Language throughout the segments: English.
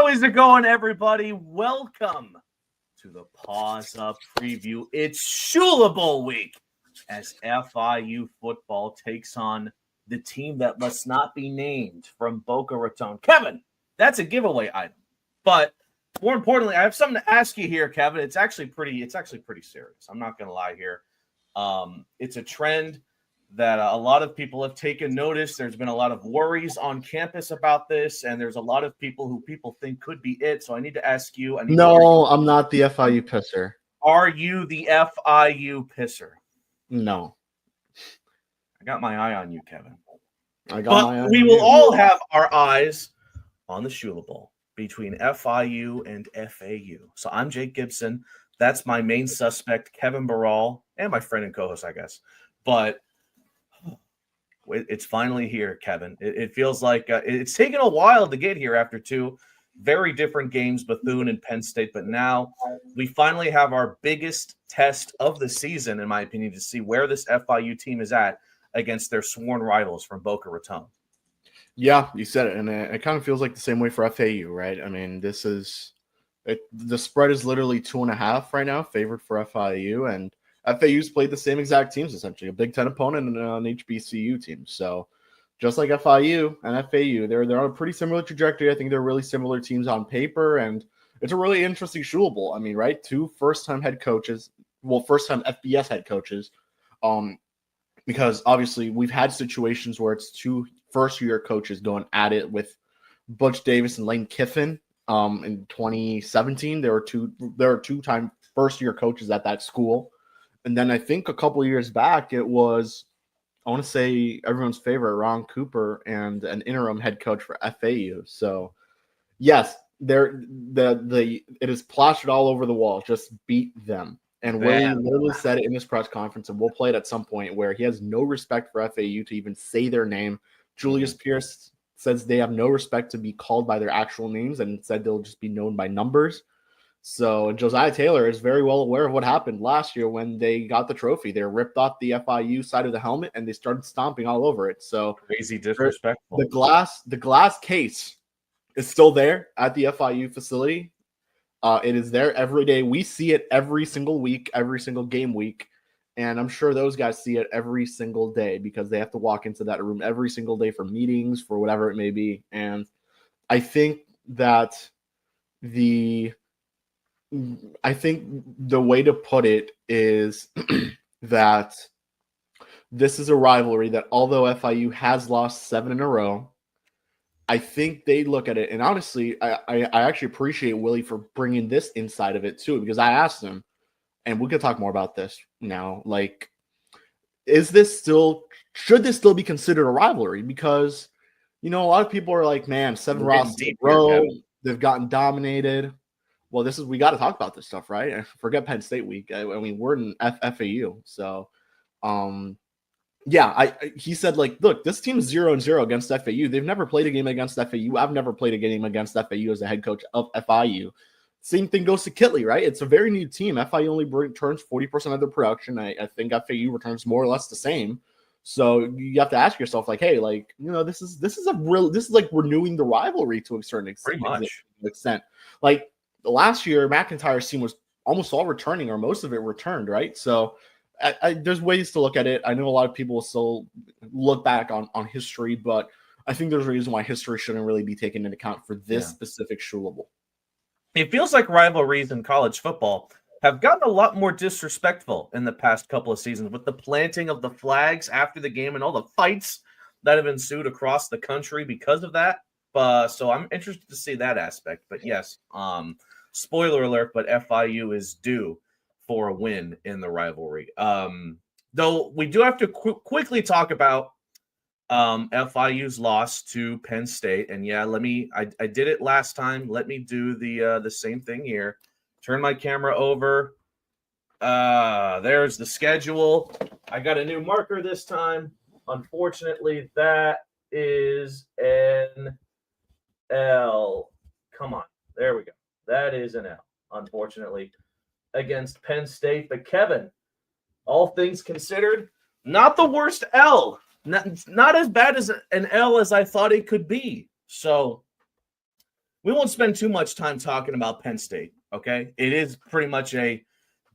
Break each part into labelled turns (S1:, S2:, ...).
S1: is it going, everybody? Welcome to the Paws Up preview. It's Shula Bowl week as FIU football takes on the team that must not be named from Boca Raton. Kevin, that's a giveaway item. But more importantly, I have something to ask you here, Kevin. It's actually pretty serious. I'm not going to lie here. It's a trend that a lot of people have taken notice. There's been a lot of worries on campus about this, and there's a lot of people who people think could be it. So I need to ask you. I'm
S2: not the FIU pisser.
S1: Are you the FIU pisser?
S2: No.
S1: I got my eye on you, Kevin.
S2: We
S1: will all have our eyes on the Shula Bowl between FIU and FAU. So I'm Jake Gibson. That's my main suspect, Kevin Barral, and my friend and co-host, I guess. But it's finally here, Kevin. It feels like it's taken a while to get here after two very different games, Bethune and Penn State. But now we finally have our biggest test of the season, in my opinion, to see where this FIU team is at against their sworn rivals from Boca Raton.
S2: Yeah, you said it. And it kind of feels like the same way for FAU, right? I mean, the spread is literally 2.5 right now, favored for FIU. And FAU's played the same exact teams, essentially, a Big Ten opponent and an HBCU team. So just like FIU and FAU, they're on a pretty similar trajectory. I think they're really similar teams on paper, and it's a really interesting Shula Bowl. I mean, right? Two first-time FBS head coaches, because obviously we've had situations where it's two first-year coaches going at it with Butch Davis and Lane Kiffin. In 2017, there were two-time first-year coaches at that school. And then I think a couple of years back, it was, I want to say, everyone's favorite, Ron Cooper, and an interim head coach for FAU. So, yes, it is plastered all over the wall. Just beat them. And Willie literally said it in his press conference, and we'll play it at some point, where he has no respect for FAU to even say their name. Julius Pierce says they have no respect to be called by their actual names, and said they'll just be known by numbers. So Josiah Taylor is very well aware of what happened last year when they got the trophy. They ripped off the FIU side of the helmet and they started stomping all over it. So
S1: crazy disrespectful.
S2: The glass case is still there at the FIU facility. It is there every day. We see it every single week, every single game week. And I'm sure those guys see it every single day because they have to walk into that room every single day for meetings, for whatever it may be. And I think that the way to put it is that this is a rivalry that, although FIU has lost 7 in a row, I think they look at it. And honestly, I actually appreciate Willie for bringing this inside of it too, because I asked him, and we could talk more about this now, like, should this still be considered a rivalry? Because, a lot of people are like, man, 7 losses in a row, they've gotten dominated. Well, we got to talk about this stuff, right? Forget Penn State week. I mean, we're in FAU. So, he said, like, look, this team's 0-0 against FAU. They've never played a game against FAU. I've never played a game against FAU as a head coach of FIU. Same thing goes to Kitley, right? It's a very new team. FIU only returns 40% of their production. I think FAU returns more or less the same. So you have to ask yourself, like, hey, like, this is like renewing the rivalry to a certain extent.
S1: Pretty much.
S2: Like, last year, McIntyre's team was almost all returning, or most of it returned, right? So there's ways to look at it. I know a lot of people will still look back on history, but I think there's a reason why history shouldn't really be taken into account for this specific Shula Bowl.
S1: It feels like rivalries in college football have gotten a lot more disrespectful in the past couple of seasons with the planting of the flags after the game and all the fights that have ensued across the country because of that. So I'm interested to see that aspect. But yes, spoiler alert, but FIU is due for a win in the rivalry. Though we do have to quickly talk about FIU's loss to Penn State. And I did it last time. Let me do the same thing here. Turn my camera over. There's the schedule. I got a new marker this time. Unfortunately, that is an L. Come on. There we go. That is an L, unfortunately, against Penn State. But Kevin, all things considered, not the worst L. Not as bad as an L as I thought it could be. So we won't spend too much time talking about Penn State, okay? It is pretty much a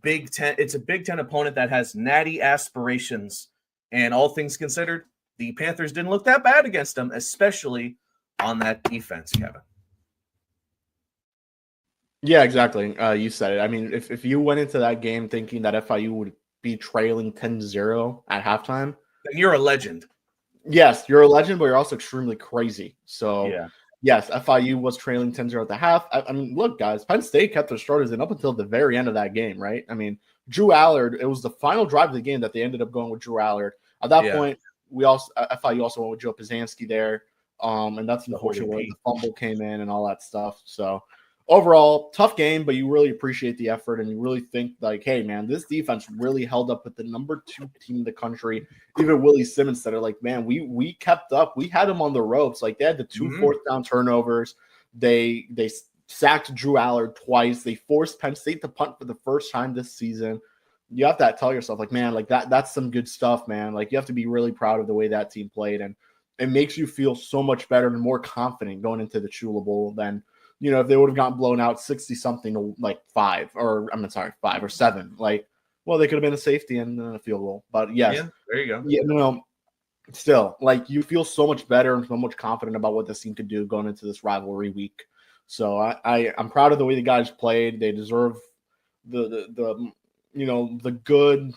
S1: Big Ten. It's a Big Ten opponent that has natty aspirations, and all things considered, the Panthers didn't look that bad against them, especially on that defense, Kevin.
S2: Yeah, exactly. You said it. I mean, if you went into that game thinking that FIU would be trailing 10-0 at halftime,
S1: Then you're a legend.
S2: yes, you're a legend, but you're also extremely crazy. So,
S1: Yeah.
S2: yes, FIU was trailing 10-0 at the half. I mean, look, guys, Penn State kept their starters in up until the very end of that game, right? I mean, Drew Allard, it was the final drive of the game that they ended up going with Drew Allard. At that point, FIU also went with Joe Pizanski there. And that's unfortunate where the fumble came in and all that stuff. So, overall, tough game, but you really appreciate the effort and you really think like, hey, man, this defense really held up with the number 2 team in the country. Even Willie Simmons said it like, man, we kept up. We had them on the ropes. Like they had the 2 fourth down turnovers. They sacked Drew Allard twice. They forced Penn State to punt for the first time this season. You have to tell yourself like, man, like that's some good stuff, man. Like you have to be really proud of the way that team played. And it makes you feel so much better and more confident going into the Shula Bowl than if they would have gotten blown out 60-something to like 5 or 7, like, well, they could have been a safety and a field goal. But yes,
S1: yeah, there you go.
S2: Yeah, still, like you feel so much better and so much confident about what this team could do going into this rivalry week. So I'm proud of the way the guys played. They deserve the good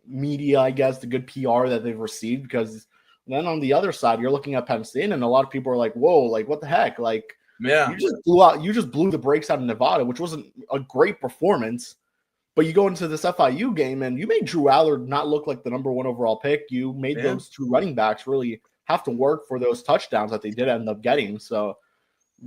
S2: media, I guess, the good PR that they've received, because then on the other side, you're looking at Penn State and a lot of people are like, whoa, like what the heck? Like,
S1: yeah,
S2: you just blew the brakes out of Nevada, which wasn't a great performance. But you go into this FIU game and you made Drew Allard not look like the number 1 overall pick. You made those 2 running backs really have to work for those touchdowns that they did end up getting. So,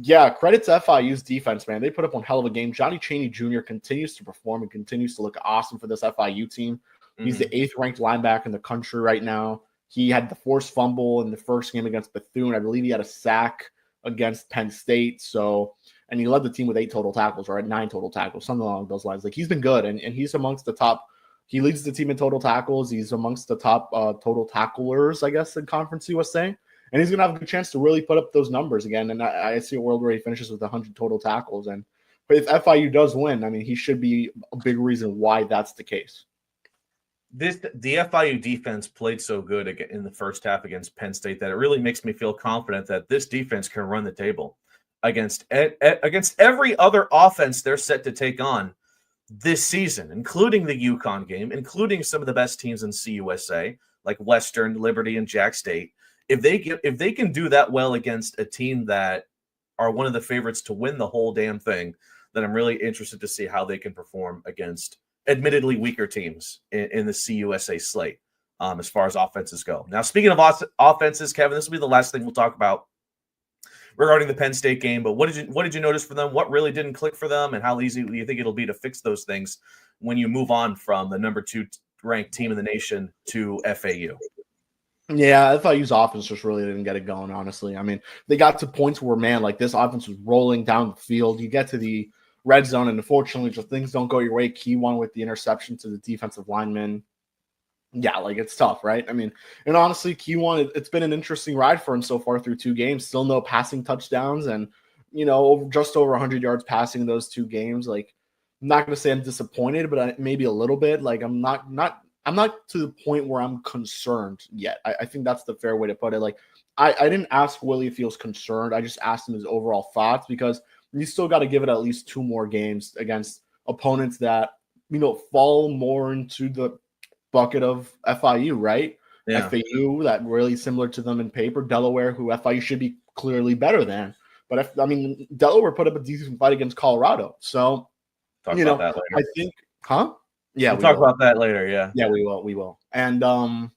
S2: yeah, credit to FIU's defense, man. They put up one hell of a game. Johnny Chaney Jr. continues to perform and continues to look awesome for this FIU team. He's the 8th ranked linebacker in the country right now. He had the forced fumble in the first game against Bethune. I believe he had a sack against Penn State. So, and he led the team with 8 total tackles, or 9 total tackles, something along those lines. Like he's been good, and he's amongst the top. He leads the team in total tackles. He's amongst the top total tacklers, I guess, in Conference USA. And he's going to have a good chance to really put up those numbers again. And I see a world where he finishes with 100 total tackles. And if FIU does win, I mean, he should be a big reason why that's the case.
S1: The FIU defense played so good in the first half against Penn State that it really makes me feel confident that this defense can run the table against every other offense they're set to take on this season, including the UConn game, including some of the best teams in CUSA like Western, Liberty, and Jack State. If they can do that well against a team that are one of the favorites to win the whole damn thing, then I'm really interested to see how they can perform against admittedly weaker teams in the CUSA slate as far as offenses go. Now, speaking of offenses, Kevin, this will be the last thing we'll talk about regarding the Penn State game. But what did you notice for them? What really didn't click for them, and how easy do you think it'll be to fix those things when you move on from the number 2 ranked team in the nation to FAU?
S2: Yeah, FIU's offense just really didn't get it going, honestly. I mean, they got to points where, man, like this offense was rolling down the field. You get to the red zone, and unfortunately, just things don't go your way. Key1 with the interception to the defensive lineman. Yeah, like it's tough, right? I mean, and honestly, Key1, it's been an interesting ride for him so far through 2 games. Still no passing touchdowns, and just over 100 yards passing in those 2 games. Like, I'm not going to say I'm disappointed, but maybe a little bit. Like, I'm not to the point where I'm concerned yet. I think that's the fair way to put it. Like, I didn't ask Willie if he was concerned. I just asked him his overall thoughts, because you still got to give it at least 2 more games against opponents that, fall more into the bucket of FIU, right? Yeah. FAU, that really similar to them in paper. Delaware, who FIU should be clearly better than. But, Delaware put up a decent fight against Colorado. So,
S1: talk about that later.
S2: I think, yeah,
S1: we'll talk about that later. Yeah.
S2: Yeah, we will. And,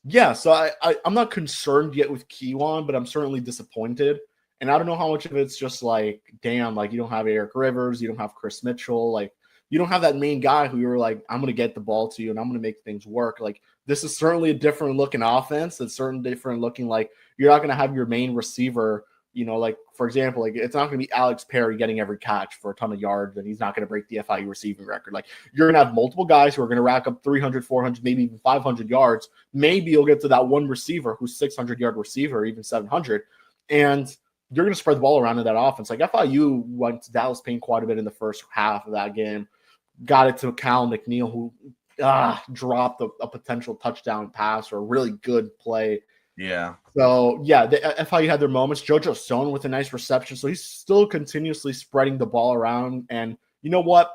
S2: yeah, so I'm not concerned yet with Key1, but I'm certainly disappointed. And I don't know how much of it's just like, damn, like you don't have Eric Rivers, you don't have Chris Mitchell, like you don't have that main guy who you're like, I'm going to get the ball to you and I'm going to make things work. Like this is certainly a different looking offense. It's certainly different looking. Like you're not going to have your main receiver, like for example, like it's not going to be Alex Perry getting every catch for a ton of yards, and he's not going to break the FIU receiving record. Like you're going to have multiple guys who are going to rack up 300, 400, maybe even 500 yards. Maybe you'll get to that one receiver who's 600-yard receiver, or even 700. And you're going to spread the ball around in that offense. Like FIU went to Dallas Payne quite a bit in the first half of that game, got it to Cal McNeil, who dropped a potential touchdown pass or a really good play.
S1: Yeah.
S2: So, yeah, FIU had their moments. JoJo Stone with a nice reception. So he's still continuously spreading the ball around. And you know what?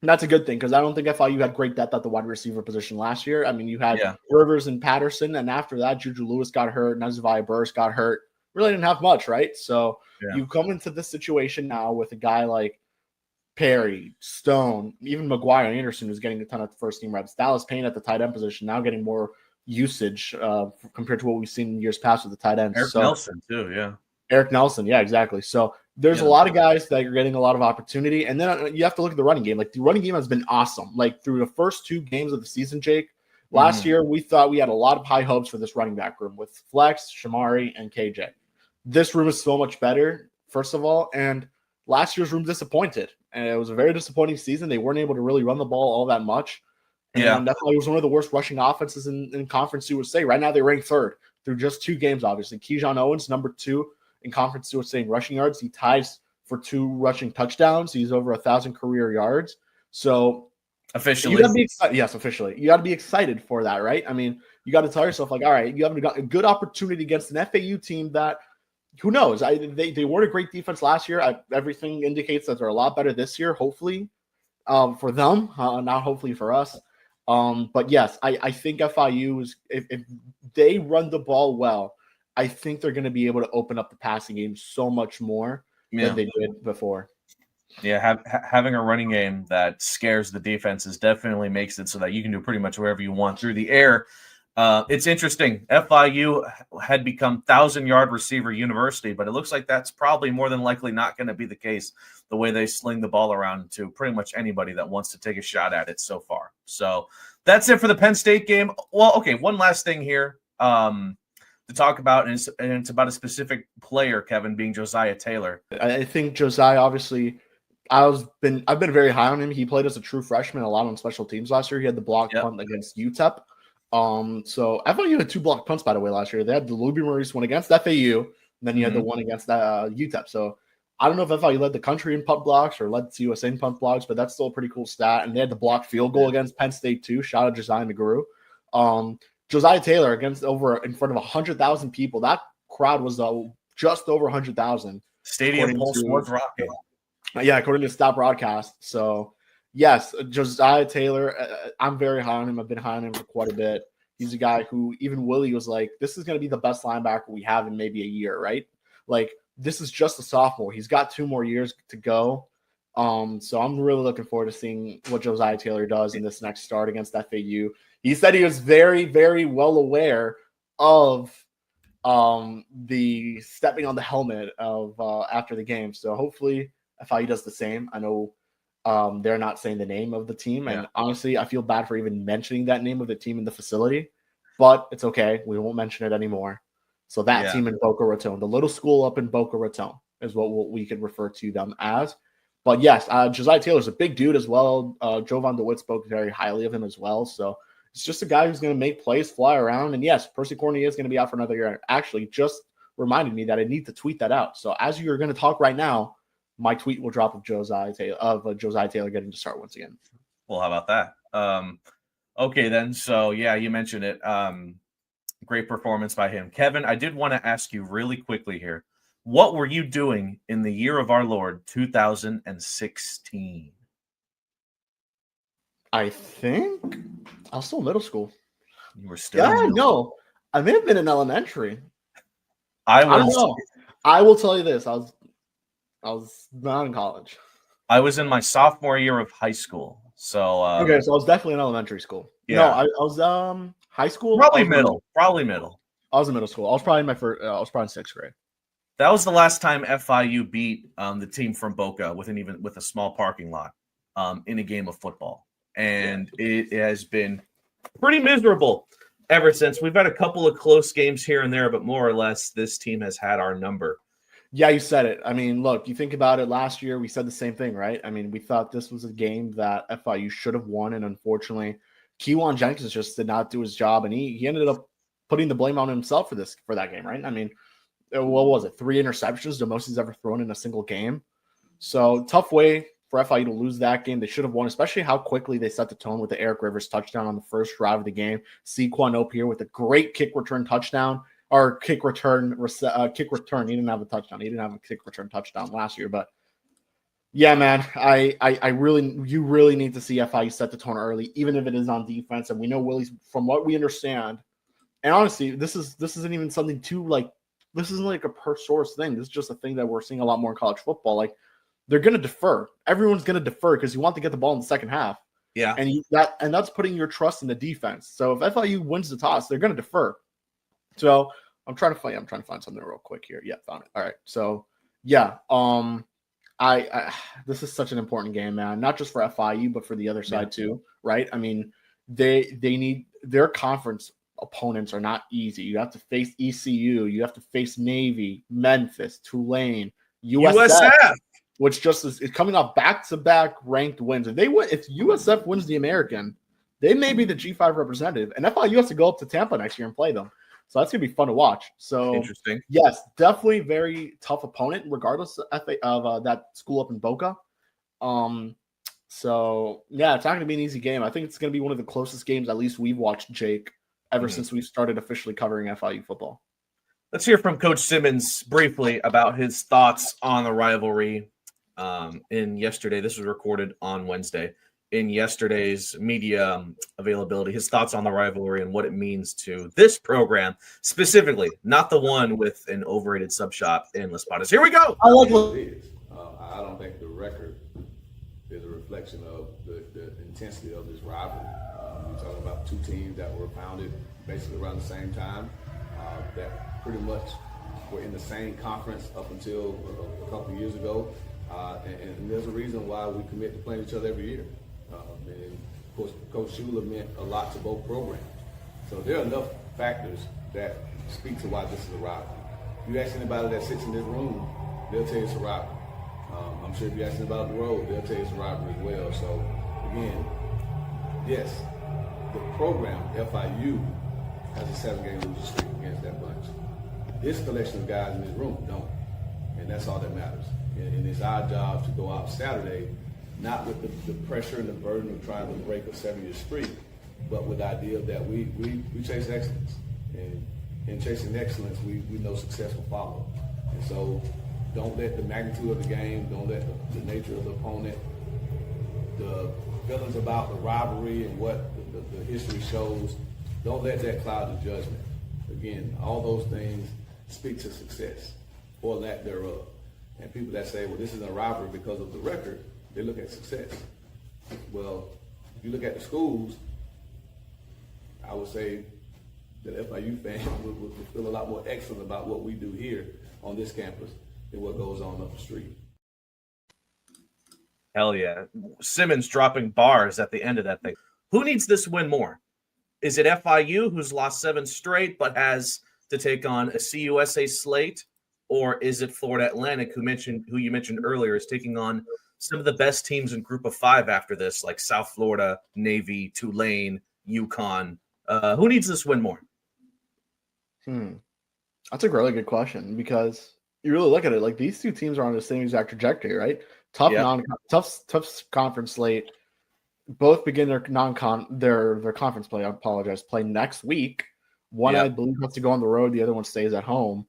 S2: That's a good thing because I don't think FIU had great depth at the wide receiver position last year. I mean, you had Rivers and Patterson, and after that, Juju Lewis got hurt, Nazavai Burris got hurt. Really didn't have much, right? So you come into this situation now with a guy like Perry, Stone, even McGuire Anderson, who's getting a ton of first-team reps. Dallas Payne at the tight end position, now getting more usage compared to what we've seen in years past with the tight ends.
S1: Eric Nelson, too, yeah.
S2: Eric Nelson, yeah, exactly. So there's a lot of guys that are getting a lot of opportunity. And then you have to look at the running game. Like, the running game has been awesome. Like, through the first 2 games of the season, Jake, last year we thought we had a lot of high hopes for this running back room with Flex, Shamari, and KJ. This room is so much better, first of all, and last year's room disappointed. And it was a very disappointing season. They weren't able to really run the ball all that much. And definitely was one of the worst rushing offenses in Conference USA. Right now they rank 3rd through just 2 games, obviously. Keyshawn Owens, number 2 in Conference USA in rushing yards. He ties for 2 rushing touchdowns. He's over 1,000 career yards. So
S1: officially,
S2: you got to be excited. Yes, officially. You got to be excited for that, right? I mean, you got to tell yourself, like, all right, you have a good opportunity against an FAU team that, who knows? They weren't a great defense last year. Everything indicates that they're a lot better this year, hopefully, for them, not hopefully for us. But yes, I think FIU is, if they run the ball well, I think they're going to be able to open up the passing game so much more than they did before.
S1: Yeah, having a running game that scares the defenses definitely makes it so that you can do pretty much wherever you want through the air. It's interesting. FIU had become 1,000-yard receiver university, but it looks like that's probably more than likely not going to be the case the way they sling the ball around to pretty much anybody that wants to take a shot at it so far. So that's it for the Penn State game. Well, okay, one last thing here to talk about, and it's about a specific player, Kevin, being Josiah Taylor.
S2: I think Josiah, obviously, I've been very high on him. He played as a true freshman a lot on special teams last year. He had the block punt against UTEP. So FIU had 2 block punts, by the way, last year. They had the Louis Maurice one against FAU, and then you had the one against UTEP. So I don't know if FIU led the country in punt blocks or led CUSA in punt blocks, but that's still a pretty cool stat. And they had the blocked field goal against Penn State too. Shout out Josiah McGrew. Josiah Taylor against in front of 100,000 people. That crowd was just over 100,000.
S1: Stadium pulse was rocking.
S2: Yeah, according to Stop Broadcast. So yes, Josiah Taylor, I'm very high on him. I've been high on him for quite a bit. He's a guy who even Willie was like, this is going to be the best linebacker we have in maybe a year, right? Like, this is just a sophomore. He's got 2 more years to go. So I'm really looking forward to seeing what Josiah Taylor does in this next start against FAU. He said he was very, very well aware of the stepping on the helmet of after the game. So hopefully FIU does the same. I know they're not saying the name of the team. And honestly, I feel bad for even mentioning that name of the team in the facility. But it's okay. We won't mention it anymore. So that team in Boca Raton, the little school up in Boca Raton is what we can refer to them as. But yes, Josiah Taylor's a big dude as well. Jovan DeWitt spoke very highly of him as well. So it's just a guy who's going to make plays, fly around. And yes, Percy Cornelius is going to be out for another year. Actually, just reminded me that I need to tweet that out. So as you're going to talk right now, my tweet will drop of Josiah Taylor getting to start once again.
S1: Well, how about that? Okay, then. So, yeah, you mentioned it. Great performance by him. Kevin, I did want to ask you really quickly here. What were you doing in the year of our Lord, 2016?
S2: I think I was still in middle school.
S1: You were still
S2: no. I may have been in elementary.
S1: I
S2: don't know. I will tell you this. I was not in college.
S1: I was in my sophomore year of high school. So
S2: okay, so I was definitely in elementary school.
S1: Yeah.
S2: No, I was high school.
S1: Probably middle. Probably middle.
S2: I was in middle school. I was probably in my first. I was probably in 6th grade.
S1: That was the last time FIU beat the team from Boca with a small parking lot in a game of football, and it has been pretty miserable ever since. We've had a couple of close games here and there, but more or less, this team has had our number.
S2: Yeah, you said it. I mean, look, you think about it. Last year, we said the same thing, right? I mean, we thought this was a game that FIU should have won, and unfortunately, Kewan Jenkins just did not do his job, and he ended up putting the blame on himself for that game, right? I mean, what was it? 3 interceptions, the most he's ever thrown in a single game. So tough way for FIU to lose that game. They should have won, especially how quickly they set the tone with the Eric Rivers touchdown on the first drive of the game. Saquon Opier with a great kick return touchdown or kick return. He didn't have a touchdown. He didn't have a kick return touchdown last year, but yeah, man, you really need to see FIU set the tone early, even if it is on defense. And we know Willie's, from what we understand, and honestly, this isn't even something too like, this isn't like a per source thing. This is just a thing that we're seeing a lot more in college football. Like, they're going to defer. Everyone's going to defer because you want to get the ball in the second half.
S1: Yeah,
S2: and that's putting your trust in the defense. So if FIU wins the toss, they're going to defer. So I'm trying to find something real quick here. Yeah, found it. All right. So yeah, I this is such an important game, man. Not just for FIU, but for the other side too, right? I mean, they need, their conference opponents are not easy. You have to face ECU, you have to face Navy, Memphis, Tulane, USF, which just is coming off back-to-back ranked wins. If USF wins the American, they may be the G5 representative, and FIU has to go up to Tampa next year and play them. So that's gonna be fun to watch. So
S1: interesting.
S2: Yes, definitely very tough opponent, regardless of that school up in Boca. So yeah, it's not gonna be an easy game. I think it's gonna be one of the closest games, at least we've watched, Jake, ever since we started officially covering FIU football.
S1: Let's hear from Coach Simmons briefly about his thoughts on the rivalry. In yesterday, this was recorded on Wednesday. In yesterday's media availability, his thoughts on the rivalry and what it means to this program specifically, not the one with an overrated sub shop in Las Patas. Here we go.
S3: I like what it is. I don't think the record is a reflection of the intensity of this rivalry. We're talking about two teams that were founded basically around the same time, that pretty much were in the same conference up until a couple of years ago. And there's a reason why we commit to playing each other every year. And of course, Coach Shula meant a lot to both programs. So there are enough factors that speak to why this is a rivalry. If you ask anybody that sits in this room, they'll tell you it's a rivalry. I'm sure if you ask anybody on the road, they'll tell you it's a rivalry as well. So again, yes, the program, FIU, has a 7-game losing streak against that bunch. This collection of guys in this room don't. And that's all that matters. And it's our job to go out Saturday, not with the pressure and the burden of trying to break a 7-year streak, but with the idea that we chase excellence. And in chasing excellence, we know success will follow. And so don't let the magnitude of the game, don't let the nature of the opponent, the feelings about the rivalry and what the history shows, don't let that cloud the judgment. Again, all those things speak to success or lack thereof. And people that say, well, this isn't a rivalry because of the record, they look at success. Well, if you look at the schools, I would say that FIU fans would feel a lot more excellent about what we do here on this campus than what goes on up the street.
S1: Hell yeah. Simmons dropping bars at the end of that thing. Who needs this win more? Is it FIU, who's lost 7 straight but has to take on a CUSA slate? Or is it Florida Atlantic, who you mentioned earlier, is taking on some of the best teams in Group of 5 after this, like South Florida, Navy, Tulane, UConn? Who needs this win more?
S2: That's a really good question, because you really look at it, like, these two teams are on the same exact trajectory, right? Tough conference slate. Both begin their their conference play. Play next week. One, I believe, has to go on the road. The other one stays at home.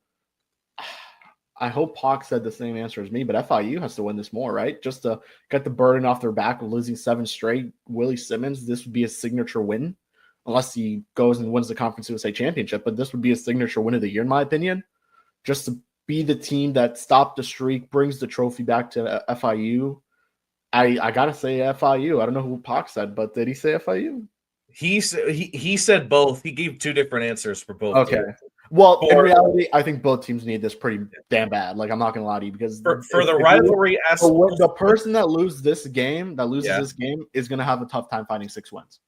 S2: I hope Paws said the same answer as me, but FIU has to win this more, right? Just to get the burden off their back of losing 7 straight. Willie Simmons, this would be a signature win, unless he goes and wins the Conference USA Championship. But this would be a signature win of the year, in my opinion. Just to be the team that stopped the streak, brings the trophy back to FIU. I gotta say FIU. I don't know who Paws said, but did he say FIU?
S1: He said both. He gave 2 different answers for both.
S2: Okay.
S1: Teams.
S2: Well, in reality, I think both teams need this pretty damn bad. Like, I'm not gonna lie to you, because
S1: for the rivalry aspect,
S2: the person that loses this game, is gonna have a tough time finding 6 wins.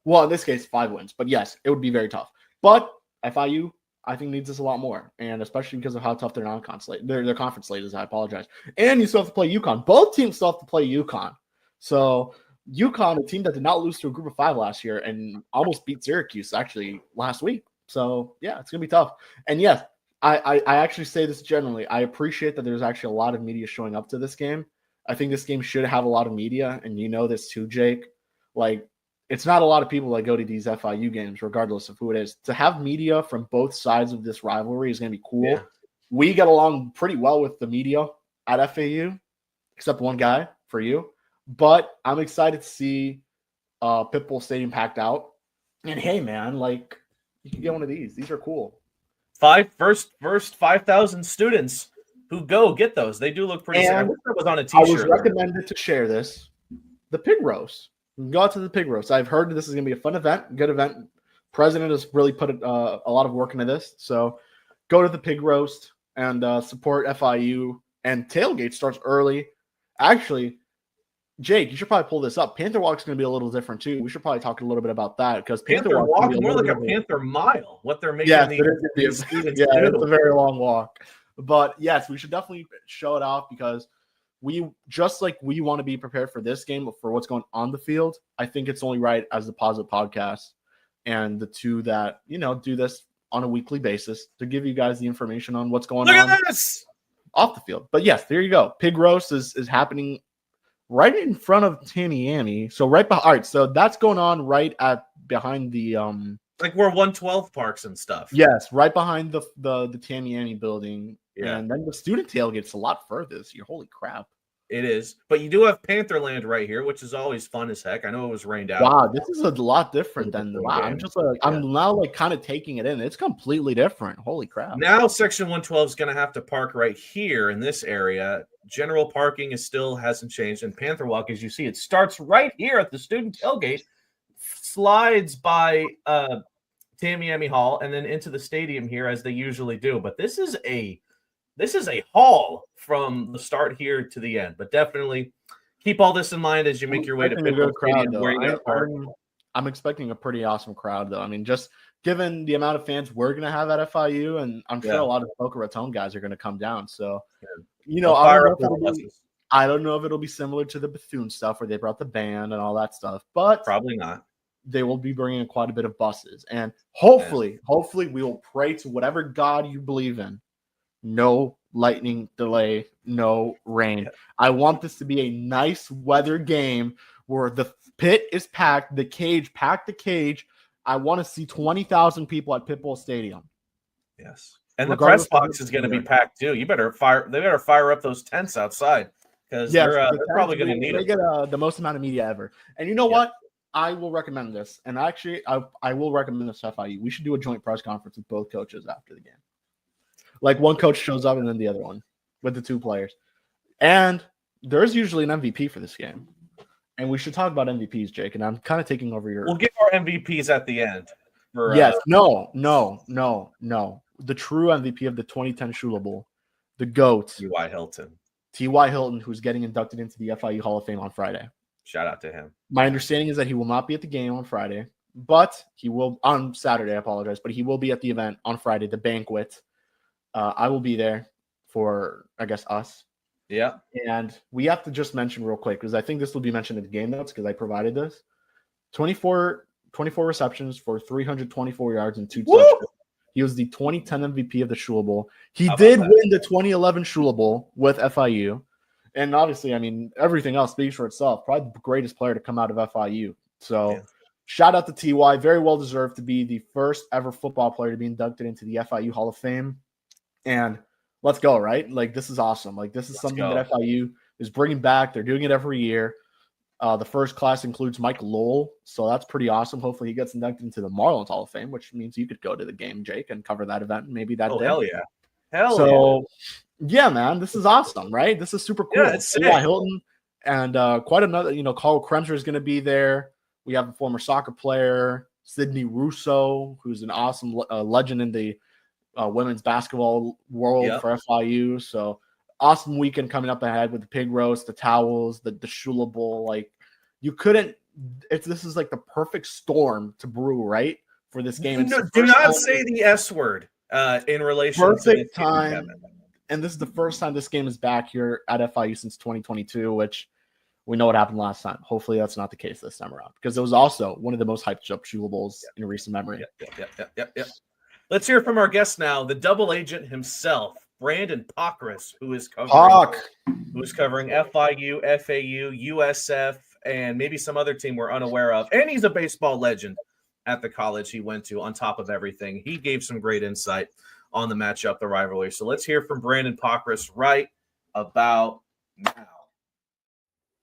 S2: Well, in this case, 5 wins. But yes, it would be very tough. But FIU, I think, needs this a lot more, and especially because of how tough their non-con slate, their conference slate is. I apologize. And you still have to play UConn. Both teams still have to play UConn. So UConn, a team that did not lose to a Group of 5 last year and almost beat Syracuse actually last week. So yeah, it's gonna be tough. And yes, I actually say this generally. I appreciate that there's actually a lot of media showing up to this game. I think this game should have a lot of media, and you know this too, Jake. Like, it's not a lot of people that go to these FIU games, regardless of who it is. To have media from both sides of this rivalry is going to be cool.
S1: Yeah.
S2: We get along pretty well with the media at FAU, except one guy for you. But I'm excited to see Pitbull Stadium packed out. And hey, man, like, you can get one of these. These are cool.
S1: First 5,000 students who go get those. They do look pretty sick. I wish that was on a
S2: I
S1: t-shirt.
S2: was recommended to share this. The pig roast. Go out to the pig roast. I've heard this is going to be a fun event, good event. President has really put a lot of work into this. So go to the pig roast and support FIU. And tailgate starts early. Actually, Jake, you should probably pull this up. Panther Walk's going to be a little different too. We should probably talk a little bit about that because
S1: Panther Walk is more like a Panther Mile. What they're making these students do.
S2: It's a very long walk. But yes, we should definitely show it off because we want to be prepared for this game, for what's going on the field. I think it's only right as the Positive Podcast and the two that, do this on a weekly basis to give you guys the information on what's going on off the field. But yes, there you go. Pig roast is happening right in front of Tamiami. So right behind. All right, so that's going on right behind the
S1: like where 112 parks and stuff.
S2: Yes, right behind the Tamiami building.
S1: Yeah.
S2: And then the student tailgate's a lot further this year. Holy crap.
S1: It is. But you do have Pantherland right here, which is always fun as heck. I know it was rained out.
S2: Wow, this is a lot different than I'm just I'm now kind of taking it in. It's completely different. Holy crap.
S1: Now Section 112 is going to have to park right here in this area. General parking still hasn't changed. And Panther Walk, as you see, it starts right here at the student tailgate, slides by Tamiami Hall, and then into the stadium here as they usually do. But this is a haul from the start here to the end. But definitely keep all this in mind as you make your way to Pitbull Stadium, where you got to park.
S2: I'm expecting a pretty awesome crowd, though. I mean, just given the amount of fans we're going to have at FIU, and I'm sure a lot of Boca Raton guys are going to come down. So, I don't know if it'll be similar to the Bethune stuff where they brought the band and all that stuff, but
S1: probably not.
S2: They will be bringing quite a bit of buses, and hopefully we will pray to whatever God you believe in. No lightning delay, no rain. Yeah. I want this to be a nice weather game where the pit is packed, the cage. I want to see 20,000 people at Pitbull Stadium.
S1: Yes. And the press box is going to be packed too. They better fire up those tents outside because they're probably going to need it.
S2: They get the most amount of media ever. And you know what? I will recommend this. And actually, I will recommend this to FIU. We should do a joint press conference with both coaches after the game. Like one coach shows up and then the other one with the two players. And there's usually an MVP for this game. And we should talk about MVPs, Jake. And I'm kind of taking over your...
S1: We'll get our MVPs at the end.
S2: Yes. No. The true MVP of the 2010 Shula Bowl. The GOAT.
S1: T.Y. Hilton.
S2: T.Y. Hilton, who's getting inducted into the FIU Hall of Fame on Friday.
S1: Shout out to him.
S2: My understanding is that he will not be at the game on Friday. But he will... On Saturday, I apologize. But he will be at the event on Friday, the banquet. I will be there for, I guess, us.
S1: Yeah.
S2: And we have to just mention real quick, because I think this will be mentioned in the game notes because I provided this. 24 receptions for 324 yards and 2 touchdowns. He was the 2010 MVP of the Shula Bowl. He did win the 2011 Shula Bowl with FIU. And obviously, I mean, everything else speaks for itself. Probably the greatest player to come out of FIU. So shout out to TY. Very well deserved to be the first ever football player to be inducted into the FIU Hall of Fame. And let's go, right? Like, this is awesome. Like, this is something that FIU is bringing back. They're doing it every year. The first class includes Mike Lowell, so that's pretty awesome. Hopefully he gets inducted into the Marlins Hall of Fame, which means you could go to the game, Jake, and cover that event maybe that day.
S1: Hell yeah.
S2: Yeah, man, this is awesome, right? This is super cool.
S1: Yeah, it's
S2: T.Y. Hilton and quite another, Carl Kremser is going to be there. We have a former soccer player, Sidney Russo, who's an awesome legend in the women's basketball world for FIU. So awesome weekend coming up ahead with the pig roast, the towels, the Shula Bowl. Like, this is like the perfect storm to brew, right? For this game.
S1: Do not say the S word in relation to
S2: perfect time. And this is the first time this game is back here at FIU since 2022, which we know what happened last time. Hopefully that's not the case this time around, because it was also one of the most hyped up Shula Bowls in recent memory.
S1: Yep. Let's hear from our guest now, the double agent himself, Brandyn Pokrass, who is covering FIU, FAU, USF, and maybe some other team we're unaware of. And he's a baseball legend at the college he went to. On top of everything, he gave some great insight on the matchup, the rivalry. So let's hear from Brandyn Pokrass right about now.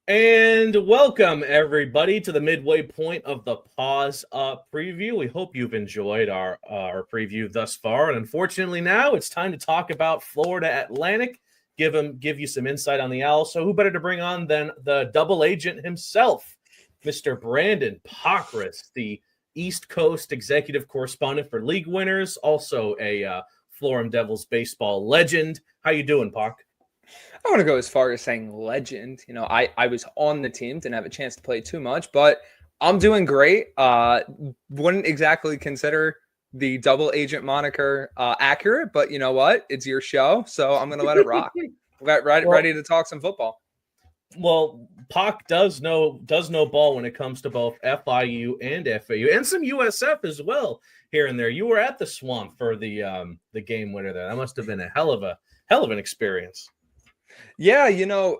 S1: And welcome, everybody, to the midway point of the Paws preview. We hope you've enjoyed our preview thus far. And unfortunately, now it's time to talk about Florida Atlantic, give you some insight on the Owls. So who better to bring on than the double agent himself, Mr. Brandyn Pokrass, the East Coast executive correspondent for League Winners, also a Florham Devils baseball legend. How you doing, Pac?
S4: I want to go as far as saying legend. You know, I was on the team, didn't have a chance to play too much, but I'm doing great. Wouldn't exactly consider the double agent moniker accurate, but you know what? It's your show, so I'm going to let it rock. Ready to talk some football.
S1: Well, Pac does know ball when it comes to both FIU and FAU, and some USF as well here and there. You were at the Swamp for the game winner there. That must have been a hell of an experience.
S4: Yeah, you know,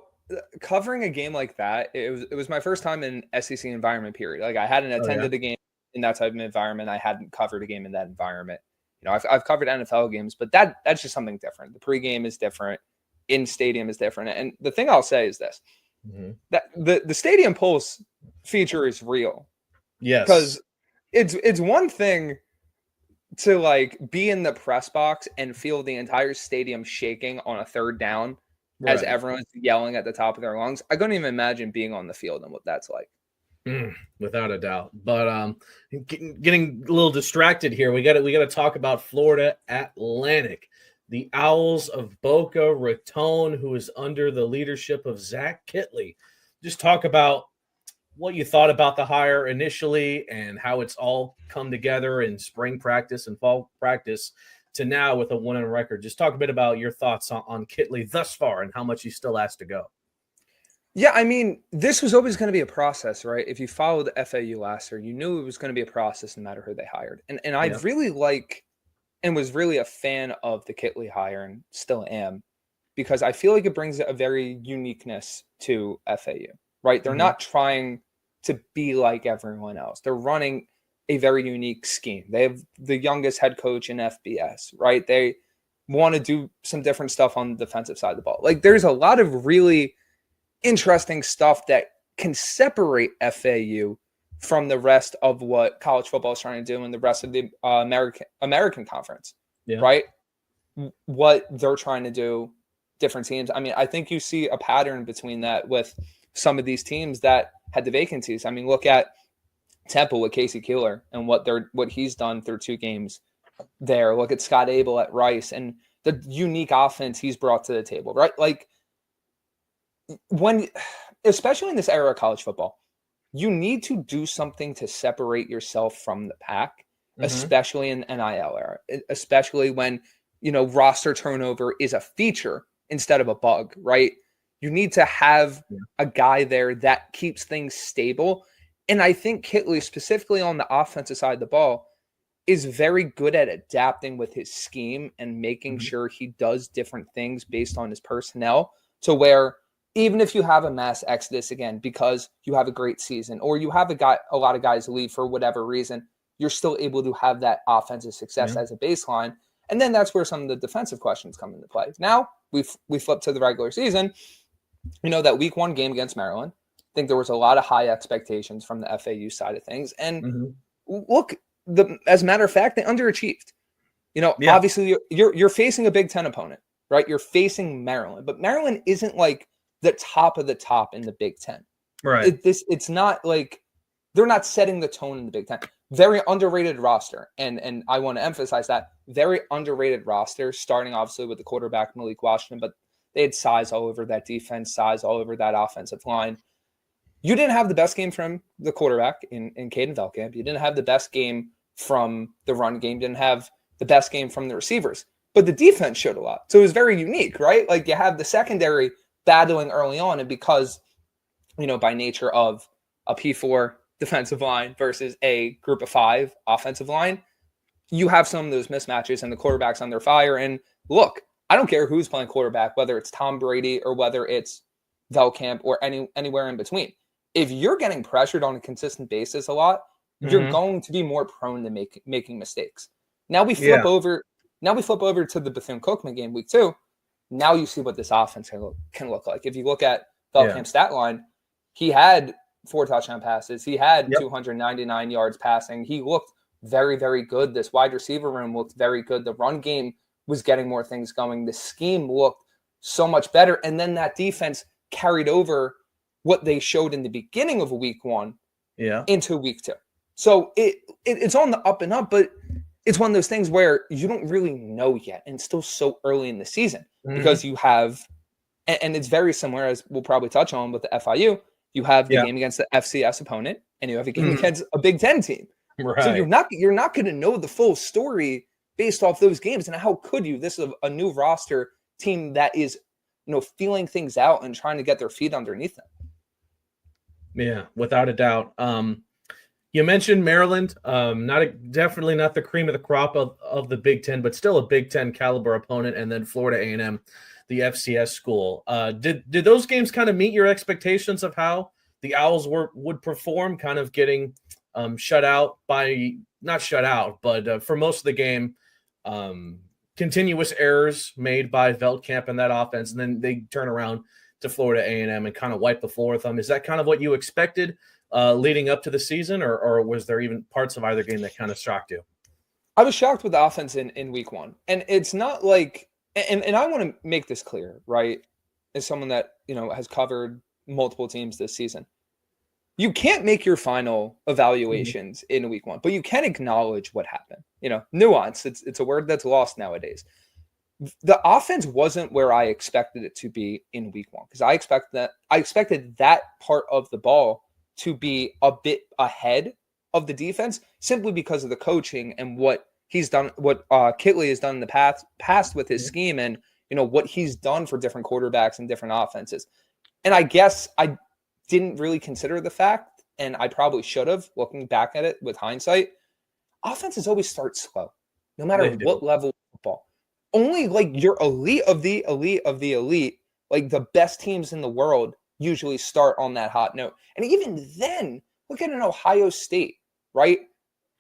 S4: covering a game like that, it was my first time in SEC environment period. Like I hadn't attended a game in that type of environment. I hadn't covered a game in that environment. You know, I've covered NFL games, but that's just something different. The pregame is different, in stadium is different. And the thing I'll say is this: that the stadium pulse feature is real.
S1: Yes,
S4: because it's one thing to like be in the press box and feel the entire stadium shaking on a third down. Right. As everyone's yelling at the top of their lungs. I couldn't even imagine being on the field and what that's like.
S1: Without a doubt. But getting a little distracted here. We got to talk about Florida Atlantic, the Owls of Boca Raton, who is under the leadership of Zach Kittley. Just talk about what you thought about the hire initially and how it's all come together in spring practice and fall practice to now with a 1-1 record. Just talk a bit about your thoughts on Kittley thus far and how much he still has to go.
S4: Yeah, I mean, this was always going to be a process, right? If you followed the FAU last year, you knew it was going to be a process no matter who they hired. And I really like and was really a fan of the Kittley hire and still am, because I feel like it brings a very uniqueness to FAU, right? They're not trying to be like everyone else. They're running a very unique scheme. They have the youngest head coach in FBS, right? They want to do some different stuff on the defensive side of the ball. Like there's a lot of really interesting stuff that can separate FAU from the rest of what college football is trying to do and the rest of the American Conference, right? What they're trying to do, different teams. I mean, I think you see a pattern between that with some of these teams that had the vacancies. I mean, look at Temple with Casey Keeler and what he's done through 2 games there. Look at Scott Abel at Rice and the unique offense he's brought to the table, right? Like especially in this era of college football, you need to do something to separate yourself from the pack, especially in NIL era, especially when, you know, roster turnover is a feature instead of a bug, right? You need to have a guy there that keeps things stable. And I think Kittley, specifically on the offensive side of the ball, is very good at adapting with his scheme and making sure he does different things based on his personnel to where even if you have a mass exodus again because you have a great season or you have a lot of guys leave for whatever reason, you're still able to have that offensive success as a baseline. And then that's where some of the defensive questions come into play. Now we flip to the regular season. You know, that week 1 game against Maryland, I think there was a lot of high expectations from the FAU side of things. And look, as a matter of fact, they underachieved. You know, obviously you're facing a Big Ten opponent, right? You're facing Maryland, but Maryland isn't like the top of the top in the Big Ten.
S1: Right.
S4: It's not like they're not setting the tone in the Big Ten. Very underrated roster. And I want to emphasize that very underrated roster, starting obviously with the quarterback, Malik Washington, but they had size all over that defense, size all over that offensive line. You didn't have the best game from the quarterback in Caden Velkamp. You didn't have the best game from the run game. You didn't have the best game from the receivers. But the defense showed a lot. So it was very unique, right? Like you have the secondary battling early on, and because, you know, by nature of a P4 defensive line versus a group of 5 offensive line, you have some of those mismatches and the quarterback's under fire. And look, I don't care who's playing quarterback, whether it's Tom Brady or whether it's Velkamp or anywhere in between. If you're getting pressured on a consistent basis a lot, you're going to be more prone to making mistakes. Now we flip over. Now we flip over to the Bethune-Cookman game week 2. Now you see what this offense can look like. If you look at Velkamp's stat line, he had 4 touchdown passes. He had 299 yards passing. He looked very, very good. This wide receiver room looked very good. The run game was getting more things going. The scheme looked so much better. And then that defense carried over what they showed in the beginning of week 1 into week 2. So it's on the up and up, but it's one of those things where you don't really know yet. And it's still so early in the season because you have, and it's very similar, as we'll probably touch on with the FIU, you have the game against the FCS opponent and you have a game against a Big Ten team. Right. So you're not going to know the full story based off those games. And how could you? This is a new roster team that is, feeling things out and trying to get their feet underneath them.
S1: Yeah, without a doubt. You mentioned Maryland, definitely not the cream of the crop of the Big Ten, but still a Big Ten caliber opponent, and then Florida A&M, the FCS school. Did those games kind of meet your expectations of how the Owls would perform, kind of getting shut out by, not shut out, but for most of the game, continuous errors made by Velkamp and that offense, and then they turn around to Florida A&M and kind of wipe the floor with them? Is that kind of what you expected leading up to the season, or was there even parts of either game that kind of shocked you?
S4: I was shocked with the offense in week 1. And it's not like, and I want to make this clear, right? As someone that, has covered multiple teams this season, you can't make your final evaluations in week 1, but you can acknowledge what happened. Nuance, it's a word that's lost nowadays. The offense wasn't where I expected it to be in week 1, because I expected that part of the ball to be a bit ahead of the defense, simply because of the coaching and what he's done, what Kitley has done in the past with his scheme, and what he's done for different quarterbacks and different offenses. And I guess I didn't really consider the fact, and I probably should have, looking back at it with hindsight, offenses always start slow, no matter what level of football. Only like your elite of the elite of the elite, like the best teams in the world, usually start on that hot note. And even then, look at an Ohio State, right?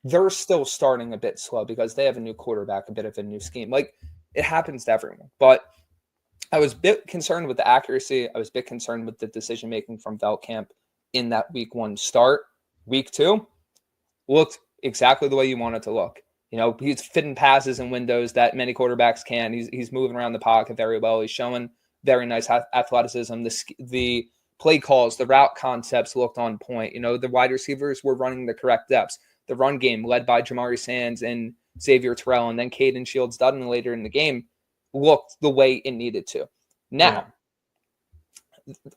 S4: They're still starting a bit slow because they have a new quarterback, a bit of a new scheme. Like, it happens to everyone. But I was a bit concerned with the accuracy. I was a bit concerned with the decision-making from Velkamp in that week 1 start. Week 2 looked exactly the way you want it to look. He's fitting passes in windows that many quarterbacks can. He's moving around the pocket very well. He's showing very nice athleticism. The play calls, the route concepts looked on point. The wide receivers were running the correct depths. The run game, led by Jamari Sands and Xavier Terrell, and then Caden Shields-Dudden later in the game, looked the way it needed to. Now,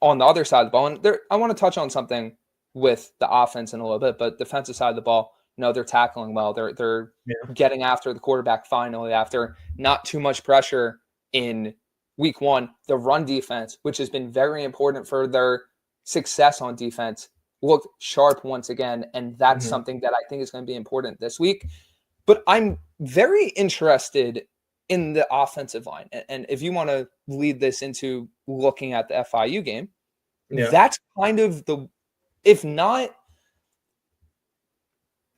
S4: on the other side of the ball, and I want to touch on something with the offense in a little bit, but defensive side of the ball, they're tackling well. They're getting after the quarterback finally after not too much pressure in week 1. The run defense, which has been very important for their success on defense, looked sharp once again, and that's something that I think is going to be important this week. But I'm very interested in the offensive line. And if you want to lead this into looking at the FIU game, that's kind of if not,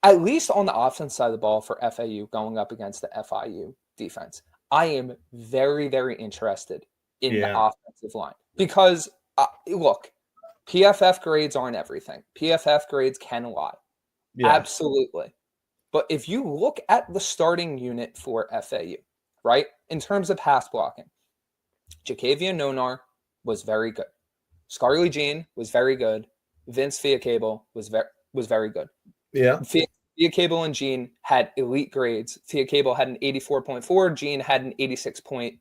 S4: at least on the offense side of the ball for FAU going up against the FIU defense, I am very, very interested in the offensive line. Because, look, PFF grades aren't everything. PFF grades can lie. Yeah. Absolutely. But if you look at the starting unit for FAU, right, in terms of pass blocking, Jakavian Nonar was very good. Scarlett Jean was very good. Vince Fiacable was very good.
S1: Yeah.
S4: Fiacable and Jean had elite grades. Fiacable had an 84.4. Jean had an 86.8.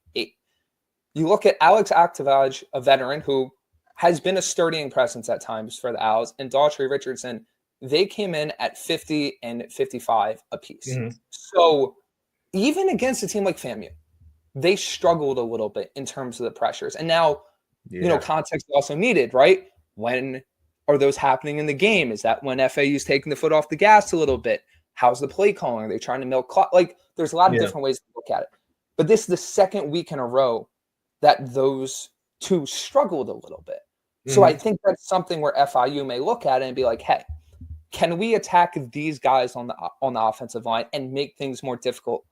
S4: You look at Alex Activage, a veteran who has been a sturdying presence at times for the Owls, and Daughtry Richardson, they came in at 50 and 55 apiece. So even against a team like FAMU, they struggled a little bit in terms of the pressures. And now, context is also needed, right? When are those happening in the game? Is that when FAU is taking the foot off the gas a little bit? How's the play calling? Are they trying to milk clock? Like, there's a lot of different ways to look at it. But this is the second week in a row that those two struggled a little bit. So I think that's something where FIU may look at it and be like, hey, can we attack these guys on the offensive line and make things more difficult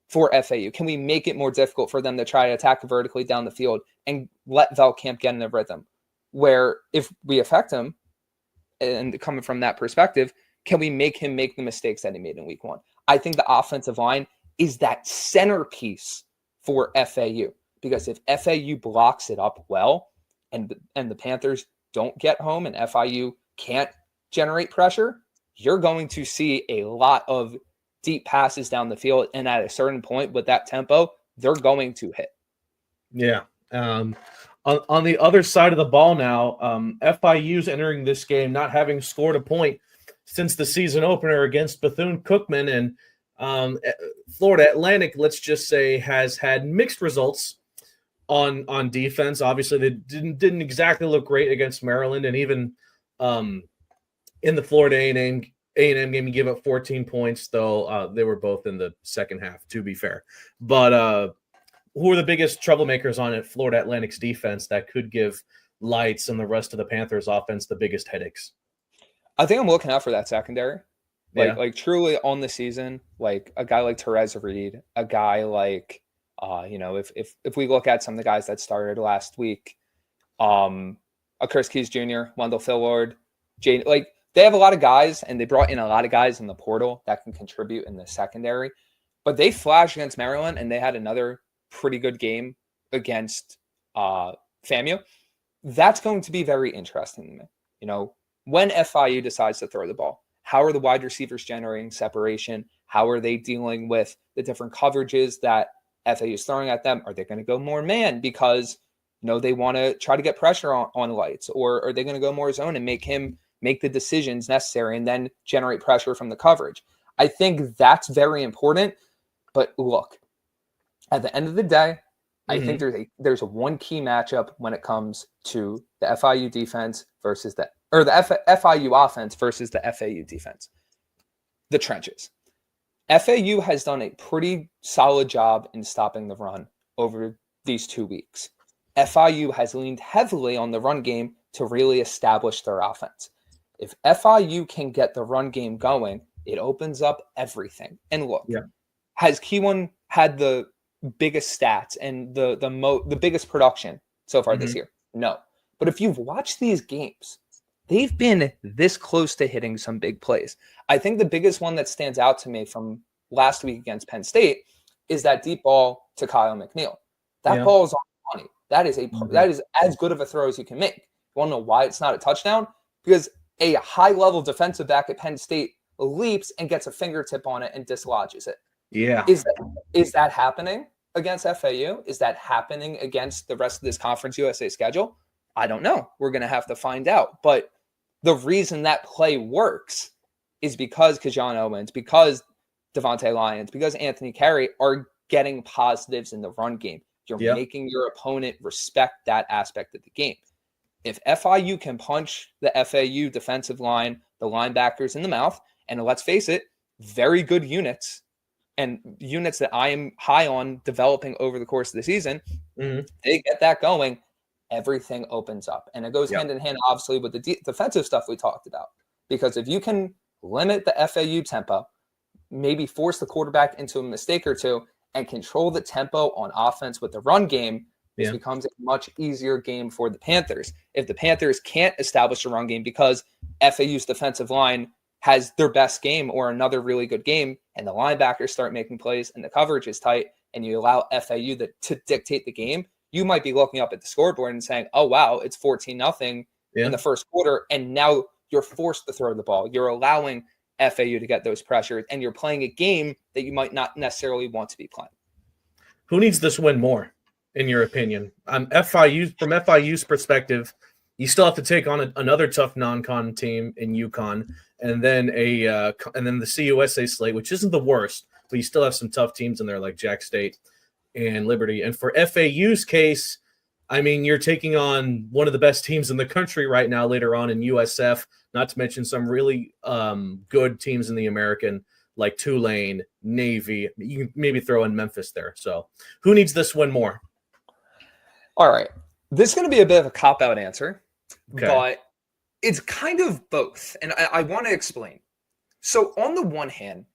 S4: for FAU? Can we make it more difficult for them to try to attack vertically down the field and let Velkamp get in a rhythm? Where if we affect him, and coming from that perspective, can we make him make the mistakes that he made in week 1? I think the offensive line is that centerpiece for FAU, because if FAU blocks it up well and the Panthers don't get home and FIU can't generate pressure, you're going to see a lot of deep passes down the field. And at a certain point with that tempo, they're going to hit.
S1: Yeah. On the other side of the ball now, FIU's entering this game not having scored a point since the season opener against Bethune-Cookman, and Florida Atlantic, let's just say, has had mixed results on defense. Obviously, they didn't exactly look great against Maryland, and even in the Florida A&M game, you gave up 14 points, though they were both in the second half, to be fair. But who are the biggest troublemakers on it? Florida Atlantic's defense that could give Lights and the rest of the Panthers offense the biggest headaches?
S4: I think I'm looking out for that secondary. Like truly on the season, like a guy like Therese Reed, a guy like, if we look at some of the guys that started last week, a Chris Keys Jr., Wendell Fillard, Jane, like they have a lot of guys, and they brought in a lot of guys in the portal that can contribute in the secondary. But they flashed against Maryland, and they had another pretty good game against FAMU. That's going to be very interesting to me. You know, when FIU decides to throw the ball, how are the wide receivers generating separation? How are they dealing with the different coverages that FAU is throwing at them? Are they going to go more man because, they want to try to get pressure on Lights? Or are they going to go more zone and make him make the decisions necessary and then generate pressure from the coverage? I think that's very important. But look, at the end of the day, I think there's a one key matchup when it comes to the FIU defense versus the FIU offense versus the FAU defense. The trenches. FAU has done a pretty solid job in stopping the run over these 2 weeks. FIU has leaned heavily on the run game to really establish their offense. If FIU can get the run game going, it opens up everything. And look, has Keewan had the biggest stats and the biggest production so far this year? No. But if you've watched these games, they've been this close to hitting some big plays. I think the biggest one that stands out to me from last week against Penn State is that deep ball to Kyle McNeil. That ball is on money. That is as good of a throw as you can make. You want to know why it's not a touchdown? Because a high-level defensive back at Penn State leaps and gets a fingertip on it and dislodges it.
S1: Yeah.
S4: Is that happening against FAU? Is that happening against the rest of this Conference USA schedule? I don't know. We're going to have to find out. But the reason that play works is because Kajan Owens, because Devontae Lyons, because Anthony Carey are getting positives in the run game. You're making your opponent respect that aspect of the game. If FIU can punch the FAU defensive line, the linebackers in the mouth, and let's face it, very good units, and units that I am high on developing over the course of the season, they get that going, everything opens up. And it goes hand in hand, obviously, with the defensive stuff we talked about. Because if you can limit the FAU tempo, maybe force the quarterback into a mistake or two, and control the tempo on offense with the run game, this becomes a much easier game for the Panthers. If the Panthers can't establish a run game because FAU's defensive line has their best game or another really good game, and the linebackers start making plays and the coverage is tight, and you allow FAU to dictate the game, you might be looking up at the scoreboard and saying, oh, wow, it's 14-0 in the first quarter, and now you're forced to throw the ball. You're allowing FAU to get those pressures, and you're playing a game that you might not necessarily want to be playing.
S1: Who needs this win more, in your opinion? From FIU's perspective, you still have to take on another tough non-con team in UConn, and then the CUSA slate, which isn't the worst, but you still have some tough teams in there like Jack State and Liberty. And for FAU's case, I mean, you're taking on one of the best teams in the country right now later on in USF, not to mention some really good teams in the American. like Tulane, Navy. You can maybe throw in Memphis there. So who needs this win more?
S4: All right. This is going to be a bit of a cop-out answer,
S1: Okay.
S4: but it's kind of both. And I want to explain. So on the one hand,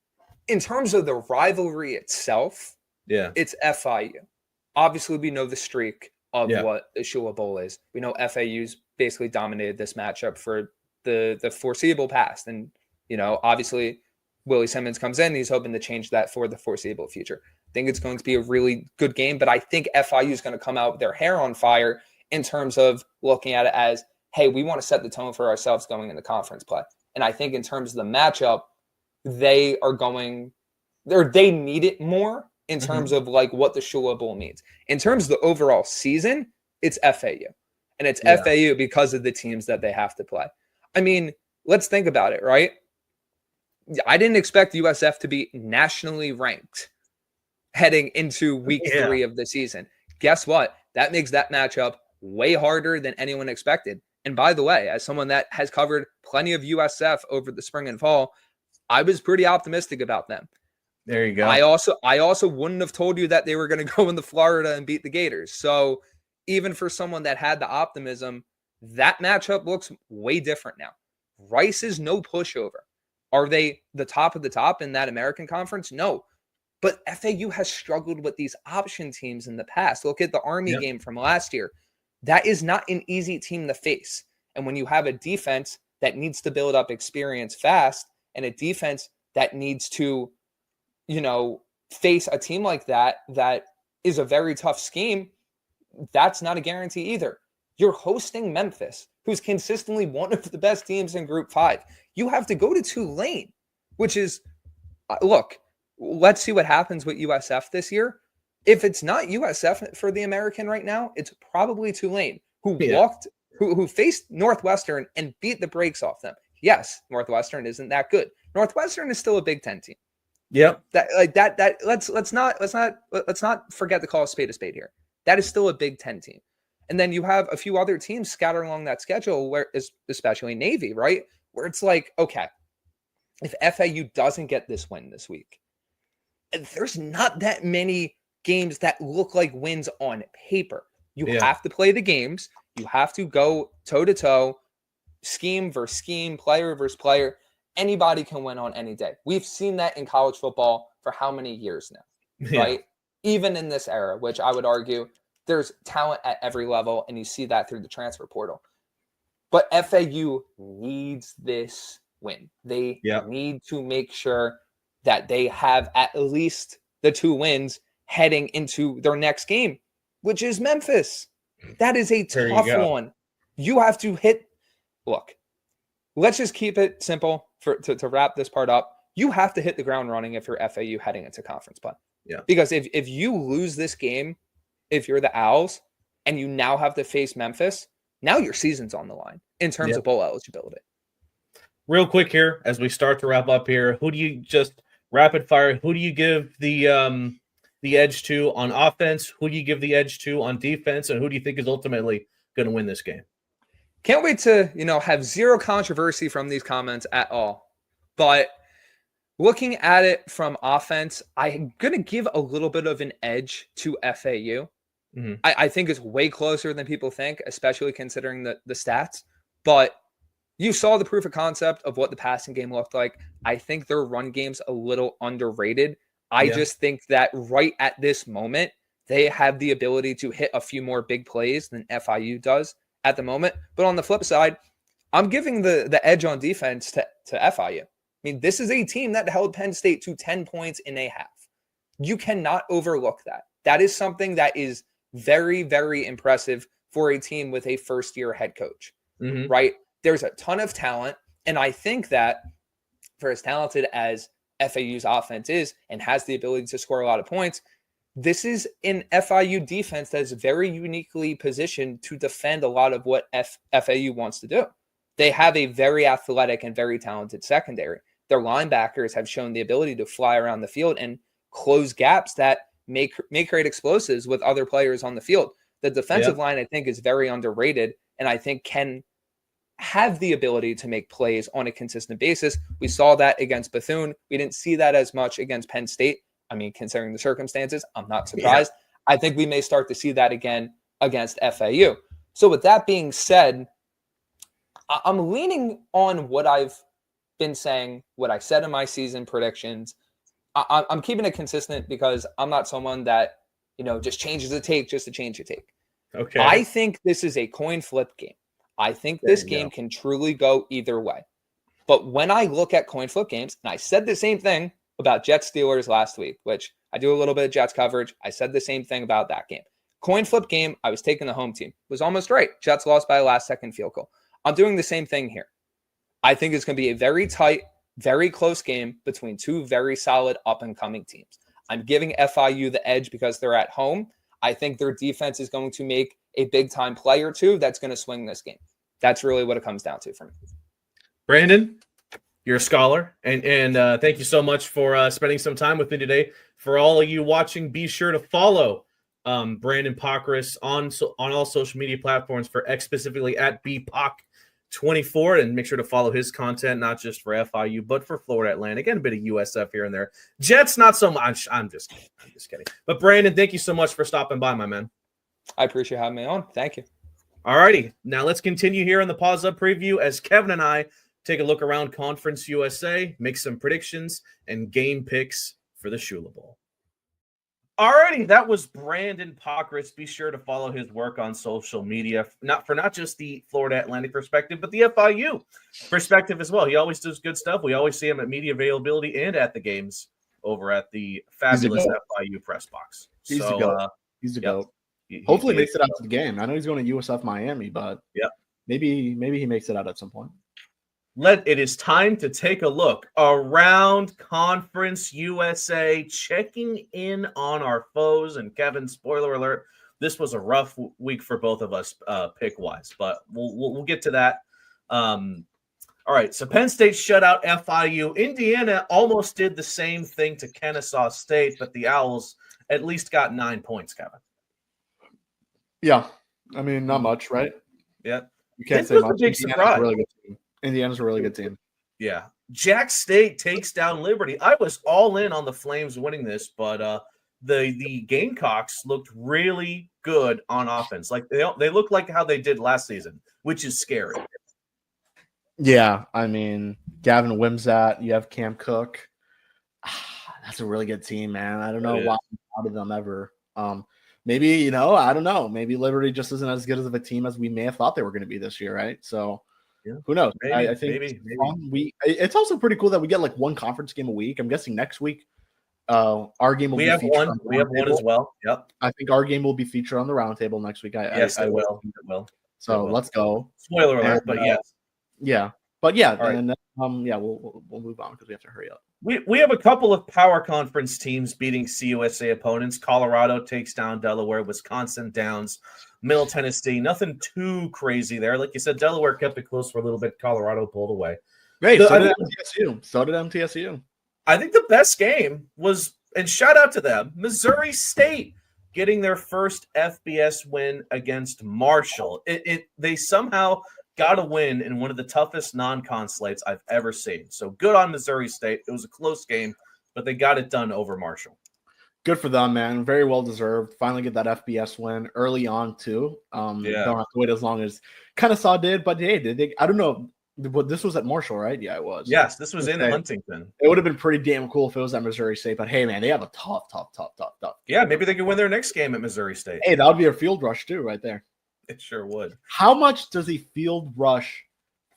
S4: in terms of the rivalry itself,
S1: Yeah.
S4: it's FIU. Obviously, we know the streak of what the Shula Bowl is. We know FAU's basically dominated this matchup for the foreseeable past. And, obviously, Willie Simmons comes in. He's hoping to change that for the foreseeable future. I think it's going to be a really good game, but I think FIU is going to come out with their hair on fire in terms of looking at it as, hey, we want to set the tone for ourselves going into conference play. And I think in terms of the matchup, they need it more in terms of like what the Shula Bowl means. In terms of the overall season, it's FAU. And it's FAU because of the teams that they have to play. I mean, let's think about it, right? I didn't expect USF to be nationally ranked heading into week 3 of the season. Guess what? That makes that matchup way harder than anyone expected. And by the way, as someone that has covered plenty of USF over the spring and fall, I was pretty optimistic about them.
S1: There you go.
S4: I also wouldn't have told you that they were going to go into Florida and beat the Gators. So even for someone that had the optimism, that matchup looks way different now. Rice is no pushover. Are they the top of the top in that American Conference? No. But FAU has struggled with these option teams in the past. Look at the Army game from last year. That is not an easy team to face. And when you have a defense that needs to build up experience fast and a defense that needs to, face a team like that is a very tough scheme, that's not a guarantee either. You're hosting Memphis, who's consistently one of the best teams in Group 5. You have to go to Tulane, which is, look, let's see what happens with USF this year. If it's not USF for the American right now, it's probably Tulane, who faced Northwestern and beat the brakes off them. Yes, Northwestern isn't that good. Northwestern is still a Big Ten team.
S1: Yep.
S4: Let's not forget to call a spade here. That is still a Big Ten team. And then you have a few other teams scattered along that schedule, where especially Navy, right? Where it's like, okay, if FAU doesn't get this win this week, there's not that many games that look like wins on paper. You have to play the games. You have to go toe-to-toe, scheme versus scheme, player versus player. Anybody can win on any day. We've seen that in college football for how many years now, right? Even in this era, which I would argue there's talent at every level, and you see that through the transfer portal. But FAU needs this win. They need to make sure that they have at least the 2 wins heading into their next game, which is Memphis. That is a tough one. You have to hit. Look, let's just keep it simple to wrap this part up. You have to hit the ground running if you're FAU heading into conference play. Yeah. Because if you lose this game, if you're the Owls and you now have to face Memphis, now your season's on the line in terms of bowl eligibility.
S1: Real quick here, as we start to wrap up here, who do you just rapid fire? Who do you give the edge to on offense? Who do you give the edge to on defense? And who do you think is ultimately going to win this game?
S4: Can't wait to, have zero controversy from these comments at all. But looking at it from offense, I'm going to give a little bit of an edge to FAU. Mm-hmm. I think it's way closer than people think, especially considering the stats. But you saw the proof of concept of what the passing game looked like. I think their run game's a little underrated. I just think that right at this moment, they have the ability to hit a few more big plays than FIU does at the moment. But on the flip side, I'm giving the edge on defense to FIU. I mean, this is a team that held Penn State to 10 points in a half. You cannot overlook that. That is something that is very, very impressive for a team with a first-year head coach, right? There's a ton of talent, and I think that for as talented as FAU's offense is and has the ability to score a lot of points, this is an FIU defense that is very uniquely positioned to defend a lot of what FAU wants to do. They have a very athletic and very talented secondary. Their linebackers have shown the ability to fly around the field and close gaps that may create explosives with other players on the field. The defensive line, I think, is very underrated, and I think can have the ability to make plays on a consistent basis. We saw that against Bethune. We didn't see that as much against Penn State. I mean, considering the circumstances, I'm not surprised. Yeah. I think we may start to see that again against FAU. So with that being said, I'm leaning on what I've been saying, what I said in my season predictions. I'm keeping it consistent because I'm not someone that, just changes the take just to change the take.
S1: Okay.
S4: I think this is a coin flip game. I think this game can truly go either way. But when I look at coin flip games, and I said the same thing about Jets Steelers last week, which I do a little bit of Jets coverage. I said the same thing about that game. Coin flip game, I was taking the home team. It was almost right. Jets lost by a last-second field goal. I'm doing the same thing here. I think it's going to be a very tight, very close game between two very solid up-and-coming teams. I'm giving FIU the edge because they're at home. I think their defense is going to make a big-time play or two that's going to swing this game. That's really what it comes down to for me.
S1: Brandyn, you're a scholar, and thank you so much for spending some time with me today. For all of you watching, be sure to follow Brandyn Pokrass on all social media platforms, for X specifically at BPOC24, and make sure to follow his content, not just for FIU, but for Florida Atlantic and a bit of USF here and there. Jets, not so much. I'm just kidding. But Brandyn, thank you so much for stopping by, my man.
S4: I appreciate having me on. Thank you.
S1: All righty. Now let's continue here on the Paws Up preview as Kevin and I take a look around Conference USA, make some predictions, and game picks for the Shula Bowl. All righty. That was Brandyn Pokrass. Be sure to follow his work on social media, not just the Florida Atlantic perspective, but the FIU perspective as well. He always does good stuff. We always see him at media availability and at the games over at the fabulous FIU press box.
S2: He's a goat. He's a goat. Hopefully makes it out to the game. I know he's going to USF Miami, but maybe he makes it out at some point.
S1: It is time to take a look around Conference USA, checking in on our foes. And Kevin, spoiler alert, this was a rough week for both of us pick-wise, but we'll get to that. All right, so Penn State shut out FIU. Indiana almost did the same thing to Kennesaw State, but the Owls at least got 9 points, Kevin.
S2: Yeah, I mean, not much, right?
S1: Yeah.
S2: You can't say much.
S1: A big surprise.
S2: Really good team. Indiana's a really good team.
S1: Yeah. Jack State takes down Liberty. I was all in on the Flames winning this, but the Gamecocks looked really good on offense. Like they look like how they did last season, which is scary.
S2: Yeah, I mean, Gavin Wimsatt, you have Cam Cook. That's a really good team, man. I don't know why out of them ever. Maybe, I don't know. Maybe Liberty just isn't as good as of a team as we may have thought they were going to be this year, right? So who knows? I think maybe. It's also pretty cool that we get like one conference game a week. I'm guessing next week our game will be featured on the roundtable.
S1: We have one as well. Yep.
S2: I think our game will be featured on the roundtable next week.
S1: Yes, it will. It will.
S2: So let's go.
S1: Spoiler alert, but yes.
S2: Yeah. But yeah,
S1: right.
S2: And then, we'll move on because we have to hurry up.
S1: We have a couple of power conference teams beating CUSA opponents. Colorado takes down Delaware. Wisconsin downs Middle Tennessee. Nothing too crazy there. Like you said, Delaware kept it close for a little bit. Colorado pulled away.
S2: Great. So did MTSU.
S1: I think the best game was, and shout out to them, Missouri State getting their first FBS win against Marshall. They somehow got a win in one of the toughest non-con slates I've ever seen. So good on Missouri State. It was a close game, but they got it done over Marshall.
S2: Good for them, man. Very well deserved. Finally get that FBS win early on too. Don't have to wait as long as Kennesaw did, but hey, did they? I don't know. But this was at Marshall, right? Yeah, it was.
S1: Yes, this was in Huntington.
S2: It would have been pretty damn cool if it was at Missouri State. But hey, man, they have a tough.
S1: Yeah, maybe they could win their next game at Missouri State.
S2: Hey, that would be a field rush too, right there.
S1: It sure would.
S2: How much does a field rush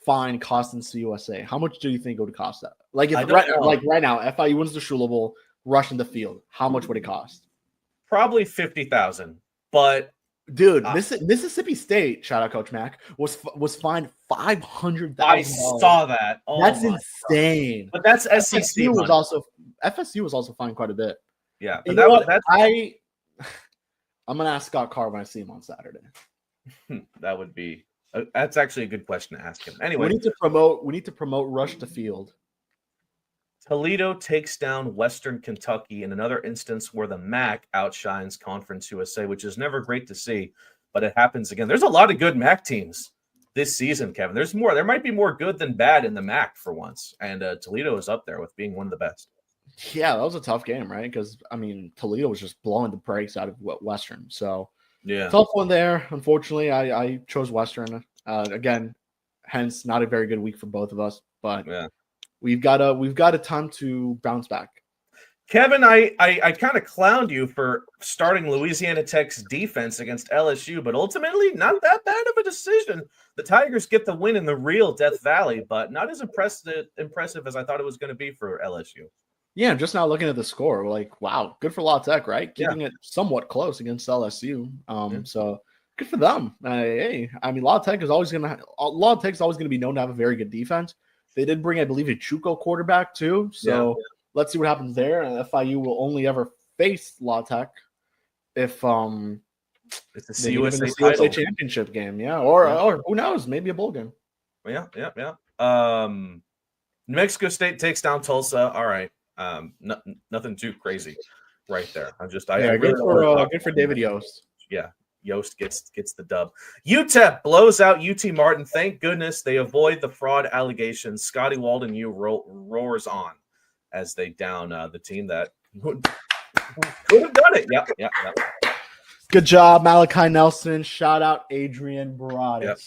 S2: fine cost in CUSA? How much do you think it would cost that? Like right now, FIU wins the Shula Bowl, rush in the field. How much would it cost?
S1: Probably $50,000. But
S2: dude, Mississippi State, shout out Coach Mack, was fined $500,000.
S1: I saw that. Oh,
S2: that's insane.
S1: God. But that's SEC.
S2: FSU was also fined quite a bit.
S1: Yeah,
S2: but I'm gonna ask Scott Carr when I see him on Saturday.
S1: That would be. That's actually a good question to ask him. Anyway,
S2: we need to promote rush to field.
S1: Toledo takes down Western Kentucky in another instance where the MAC outshines Conference USA, which is never great to see, but it happens again. There's a lot of good MAC teams this season, Kevin. There's more. There might be more good than bad in the MAC for once, and Toledo is up there with being one of the best.
S2: Yeah, that was a tough game, right? Because I mean, Toledo was just blowing the brakes out of Western. So
S1: Yeah,
S2: tough one there. Unfortunately, I chose Western again. Hence, not a very good week for both of us. But
S1: yeah.
S2: we've got a time to bounce back.
S1: Kevin, I kind of clowned you for starting Louisiana Tech's defense against LSU, but ultimately not that bad of a decision. The Tigers get the win in the real Death Valley, but not as impressive as I thought it was going to be for LSU.
S2: Yeah, just now looking at the score, we're like, wow, good for La Tech, right? Keeping it somewhat close against LSU. So good for them. Hey, I mean, La Tech is always going to be known to have a very good defense. They did bring, I believe, a Chuco quarterback too. So let's see what happens there. And FIU will only ever face La Tech if
S1: It's a
S2: they get in the
S1: CUSA
S2: CUSA championship game, or who knows, maybe a bowl game.
S1: Yeah. New Mexico State takes down Tulsa. All right. Nothing too crazy right there.
S2: Good for David Yost.
S1: Yeah, Yost gets the dub. UTEP blows out UT Martin. Thank goodness they avoid the fraud allegations. Scotty Walden roars on as they down the team that could have done it. Yep.
S2: Good job, Malachi Nelson. Shout out Adrian Baradas.
S1: Yep.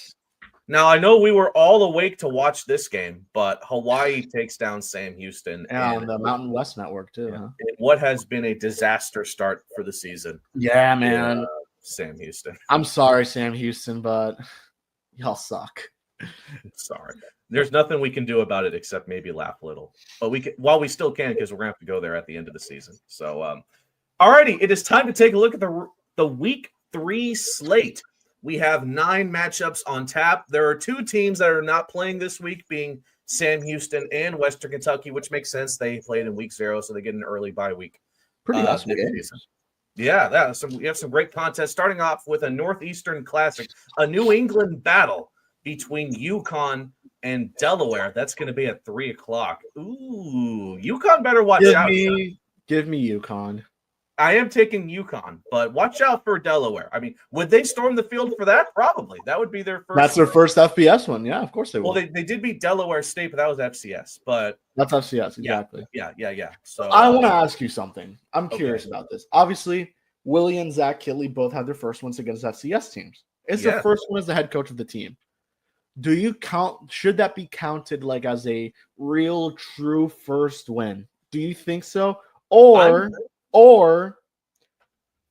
S1: Now, I know we were all awake to watch this game, but Hawaii takes down Sam Houston.
S2: And the Mountain West Network, too.
S1: Yeah,
S2: huh?
S1: what has been a disaster start for the season.
S2: Yeah, man.
S1: Sam Houston.
S2: I'm sorry, Sam Houston, but y'all suck.
S1: Sorry. There's nothing we can do about it except maybe laugh a little. But while we still can, because we're going to have to go there at the end of the season. So, alrighty, it is time to take a look at the Week 3 slate. We have 9 matchups on tap. There are 2 teams that are not playing this week, being Sam Houston and Western Kentucky, which makes sense. They played in week 0, so they get an early bye week.
S2: Pretty awesome game.
S1: Yeah, we have some great contests. Starting off with a Northeastern Classic, a New England battle between UConn and Delaware. That's going to be at 3:00. Ooh, UConn better watch out.
S2: Give me UConn.
S1: I am taking UConn, but watch out for Delaware. I mean, would they storm the field for that? Probably. That would be their first.
S2: That's their first FBS one. Yeah, of course they will.
S1: Well, they did beat Delaware State, but that was FCS. But
S2: that's FCS, exactly.
S1: Yeah. So
S2: I want to ask you something. I'm curious about this. Obviously, Willie and Zach Kittley both had their first ones against FCS teams. It's their first one as the head coach of the team. Do you count? Should that be counted like as a real, true first win? Do you think so? Or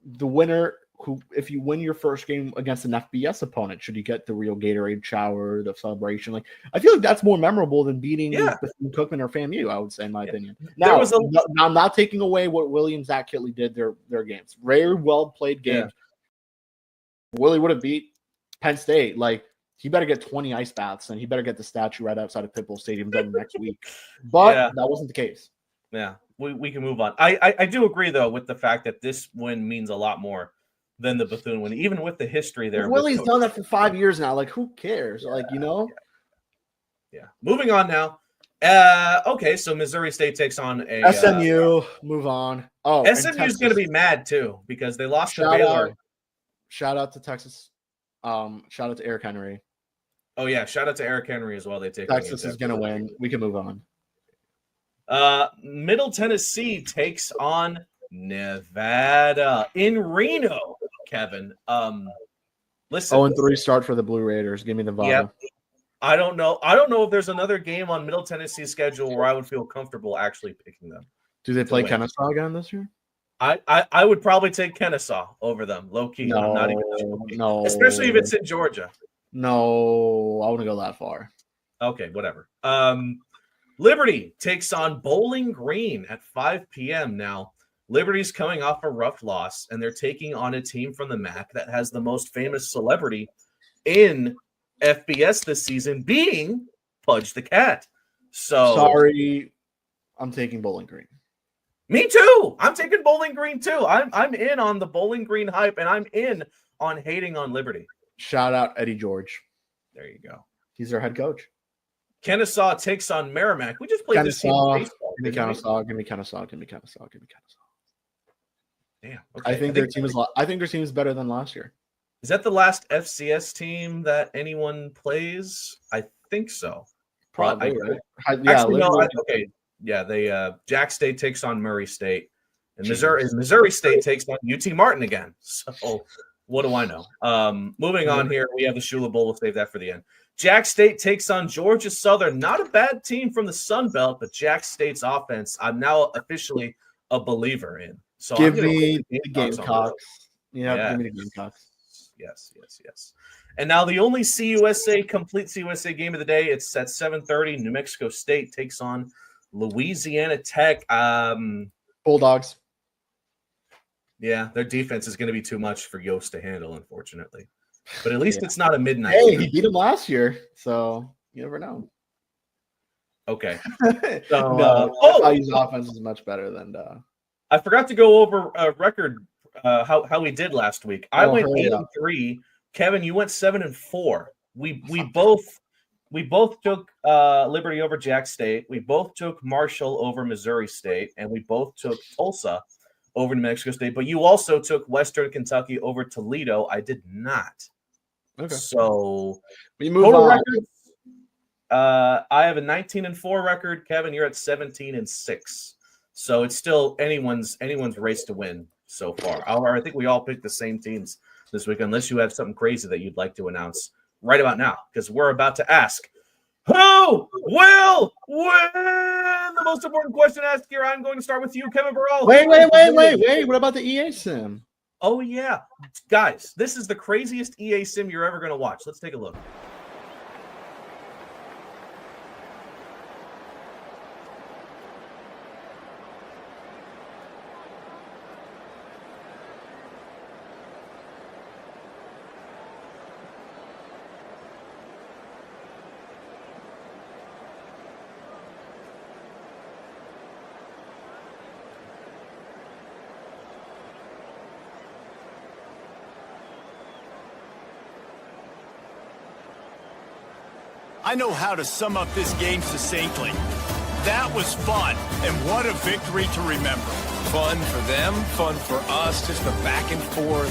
S2: the winner who, if you win your first game against an FBS opponent, should you get the real Gatorade shower, the celebration? Like, I feel like that's more memorable than beating Cookman or FAMU, I would say, in my opinion. Now, I'm not taking away what Willie and Zach Kittley did their games. Very well played games. Yeah. Willie would have beat Penn State. Like, he better get 20 ice baths, and he better get the statue right outside of Pitbull Stadium done next week. But that wasn't the case.
S1: Yeah. We can move on. I do agree, though, with the fact that this win means a lot more than the Bethune win, even with the history there.
S2: Willie's done that for 5 years now. Like, who cares? Yeah.
S1: Moving on now. Okay, so Missouri State takes on a
S2: SMU. Move on. Oh,
S1: SMU is going to be mad, too, because they lost to Baylor.
S2: Shout out to Texas. Shout out to Eric Henry.
S1: Oh, yeah. Shout out to Eric Henry as well.
S2: Texas is going to win. We can move on.
S1: Middle Tennessee takes on Nevada in Reno. Kevin, listen.
S2: 0-3 start for the Blue Raiders. Give me Nevada.
S1: Yep. I don't know if there's another game on Middle Tennessee's schedule where I would feel comfortable actually picking them.
S2: Do they play Kennesaw again this year?
S1: I would probably take Kennesaw over them, low key.
S2: No,
S1: I'm not even sure. Especially if it's in Georgia.
S2: No, I wouldn't go that far.
S1: Okay, whatever. Liberty takes on Bowling Green at 5 p.m. Now, Liberty's coming off a rough loss, and they're taking on a team from the MAC that has the most famous celebrity in FBS this season, being Pudge the Cat. So
S2: sorry, I'm taking Bowling Green.
S1: Me too. I'm taking Bowling Green too. I'm in on the Bowling Green hype, and I'm in on hating on Liberty.
S2: Shout out Eddie George.
S1: There you go.
S2: He's their head coach.
S1: Kennesaw takes on Merrimack. We just played this team in baseball.
S2: Give me Kennesaw.
S1: Damn. Okay.
S2: I think their team is better than last year.
S1: Is that the last FCS team that anyone plays? I think so.
S2: Probably, right?
S1: Actually, no.
S2: literally.
S1: Okay, yeah. They Jack State takes on Murray State, and
S2: Jeez.
S1: Missouri State takes on UT Martin again. So what do I know? Moving on here, we have the Shula Bowl. We'll save that for the end. Jack State takes on Georgia Southern. Not a bad team from the Sun Belt, but Jack State's offense, I'm now officially a believer in. So
S2: Give me the Gamecocks. Yeah, give me the Gamecocks.
S1: Yes. And now the only complete CUSA game of the day, it's at 7:30. New Mexico State takes on Louisiana Tech.
S2: Bulldogs.
S1: Yeah, their defense is going to be too much for Yost to handle, unfortunately. But at least it's not a midnight.
S2: Hey, he beat him last year, so you never know.
S1: Okay.
S2: So, FIU's offense is much better than.
S1: I forgot to go over a record. How we did last week. I went 8-3. Kevin, you went 7-4. We both took Liberty over Jack State. We both took Marshall over Missouri State, and we both took Tulsa over New Mexico State. But you also took Western Kentucky over Toledo. I did not.
S2: Okay.
S1: So
S2: we move on.
S1: Records, I have a 19-4 record. Kevin, you're at 17-6. So it's still anyone's race to win so far. I think we all picked the same teams this week, unless you have something crazy that you'd like to announce right about now, because we're about to ask, who will win? The most important question asked here. I'm going to start with you, Kevin Burrell.
S2: Wait. What about the EA sim?
S1: Oh, yeah. Guys, this is the craziest EA sim you're ever going to watch. Let's take a look.
S5: I know how to sum up this game succinctly. That was fun, and what a victory to remember.
S6: Fun for them, fun for us, just the back and forth,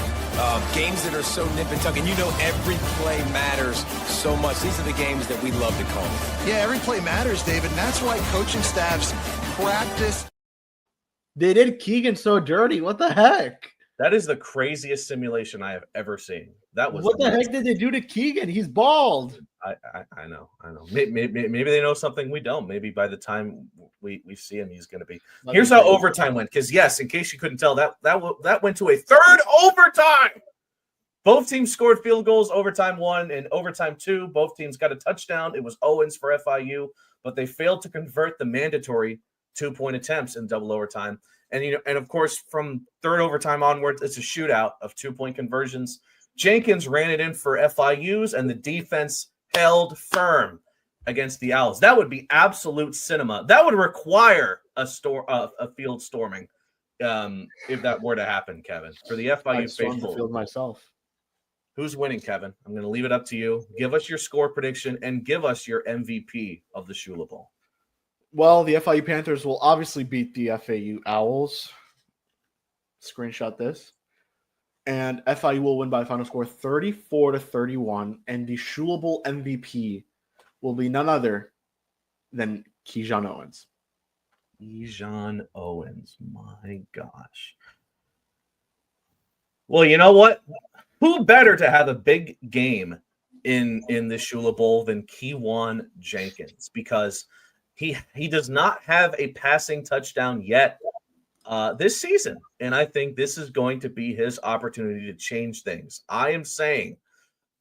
S6: games that are so nip and tuck, and you know every play matters so much. These are the games that we love to call.
S5: Yeah, every play matters, David, and that's why coaching staffs practice.
S2: They did Keegan so dirty. What the heck?
S1: That is the craziest simulation I have ever seen. That was
S2: what the heck did they do to Keegan? He's bald.
S1: I know. Maybe they know something we don't. Maybe by the time we see him, he's going to be. Here's how overtime went. Because yes, in case you couldn't tell, that went to a third overtime. Both teams scored field goals. Overtime 1 and overtime 2. Both teams got a touchdown. It was Owens for FIU, but they failed to convert the mandatory 2-point attempts in double overtime. And of course, from third overtime onwards, it's a shootout of 2-point conversions. Jenkins ran it in for FIU's, and the defense held firm against the Owls. That would be absolute cinema. That would require a field storming if that were to happen, Kevin. For the FIU faithful.
S2: Field myself.
S1: Who's winning, Kevin? I'm going to leave it up to you. Give us your score prediction and give us your MVP of the Shula Bowl.
S2: Well, the FIU Panthers will obviously beat the FAU Owls. Screenshot this. And FIU will win by a final score 34-31. And the Shula Bowl MVP will be none other than Keyshawn Owens.
S1: Keyshawn Owens. My gosh. Well, you know what? Who better to have a big game in the Shula Bowl than Keyshawn Jenkins? Because he does not have a passing touchdown yet this season. And I think this is going to be his opportunity to change things. I am saying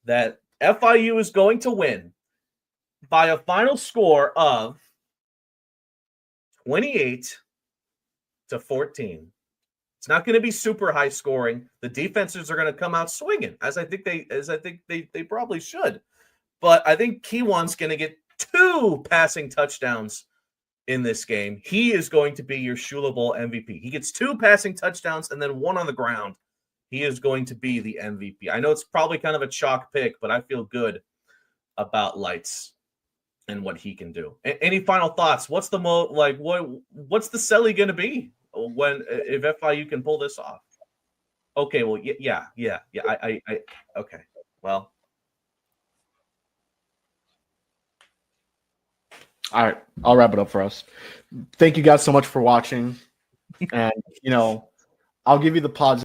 S1: that FIU is going to win by a final score of 28-14. It's not going to be super high scoring. The defenses are going to come out swinging, as I think they probably should. But I think Keyshawn's going to get 2 passing touchdowns in this game. He is going to be your Shula Bowl MVP. He gets 2 passing touchdowns and then 1 on the ground. He is going to be the MVP. I know it's probably kind of a chalk pick, but I feel good about Lights and what he can do. Any final thoughts? What's the what's the Selly going to be if FIU can pull this off? Okay, well, yeah. I okay. Well,
S2: All right, I'll wrap it up for us. Thank you guys so much for watching, and I'll give you the pods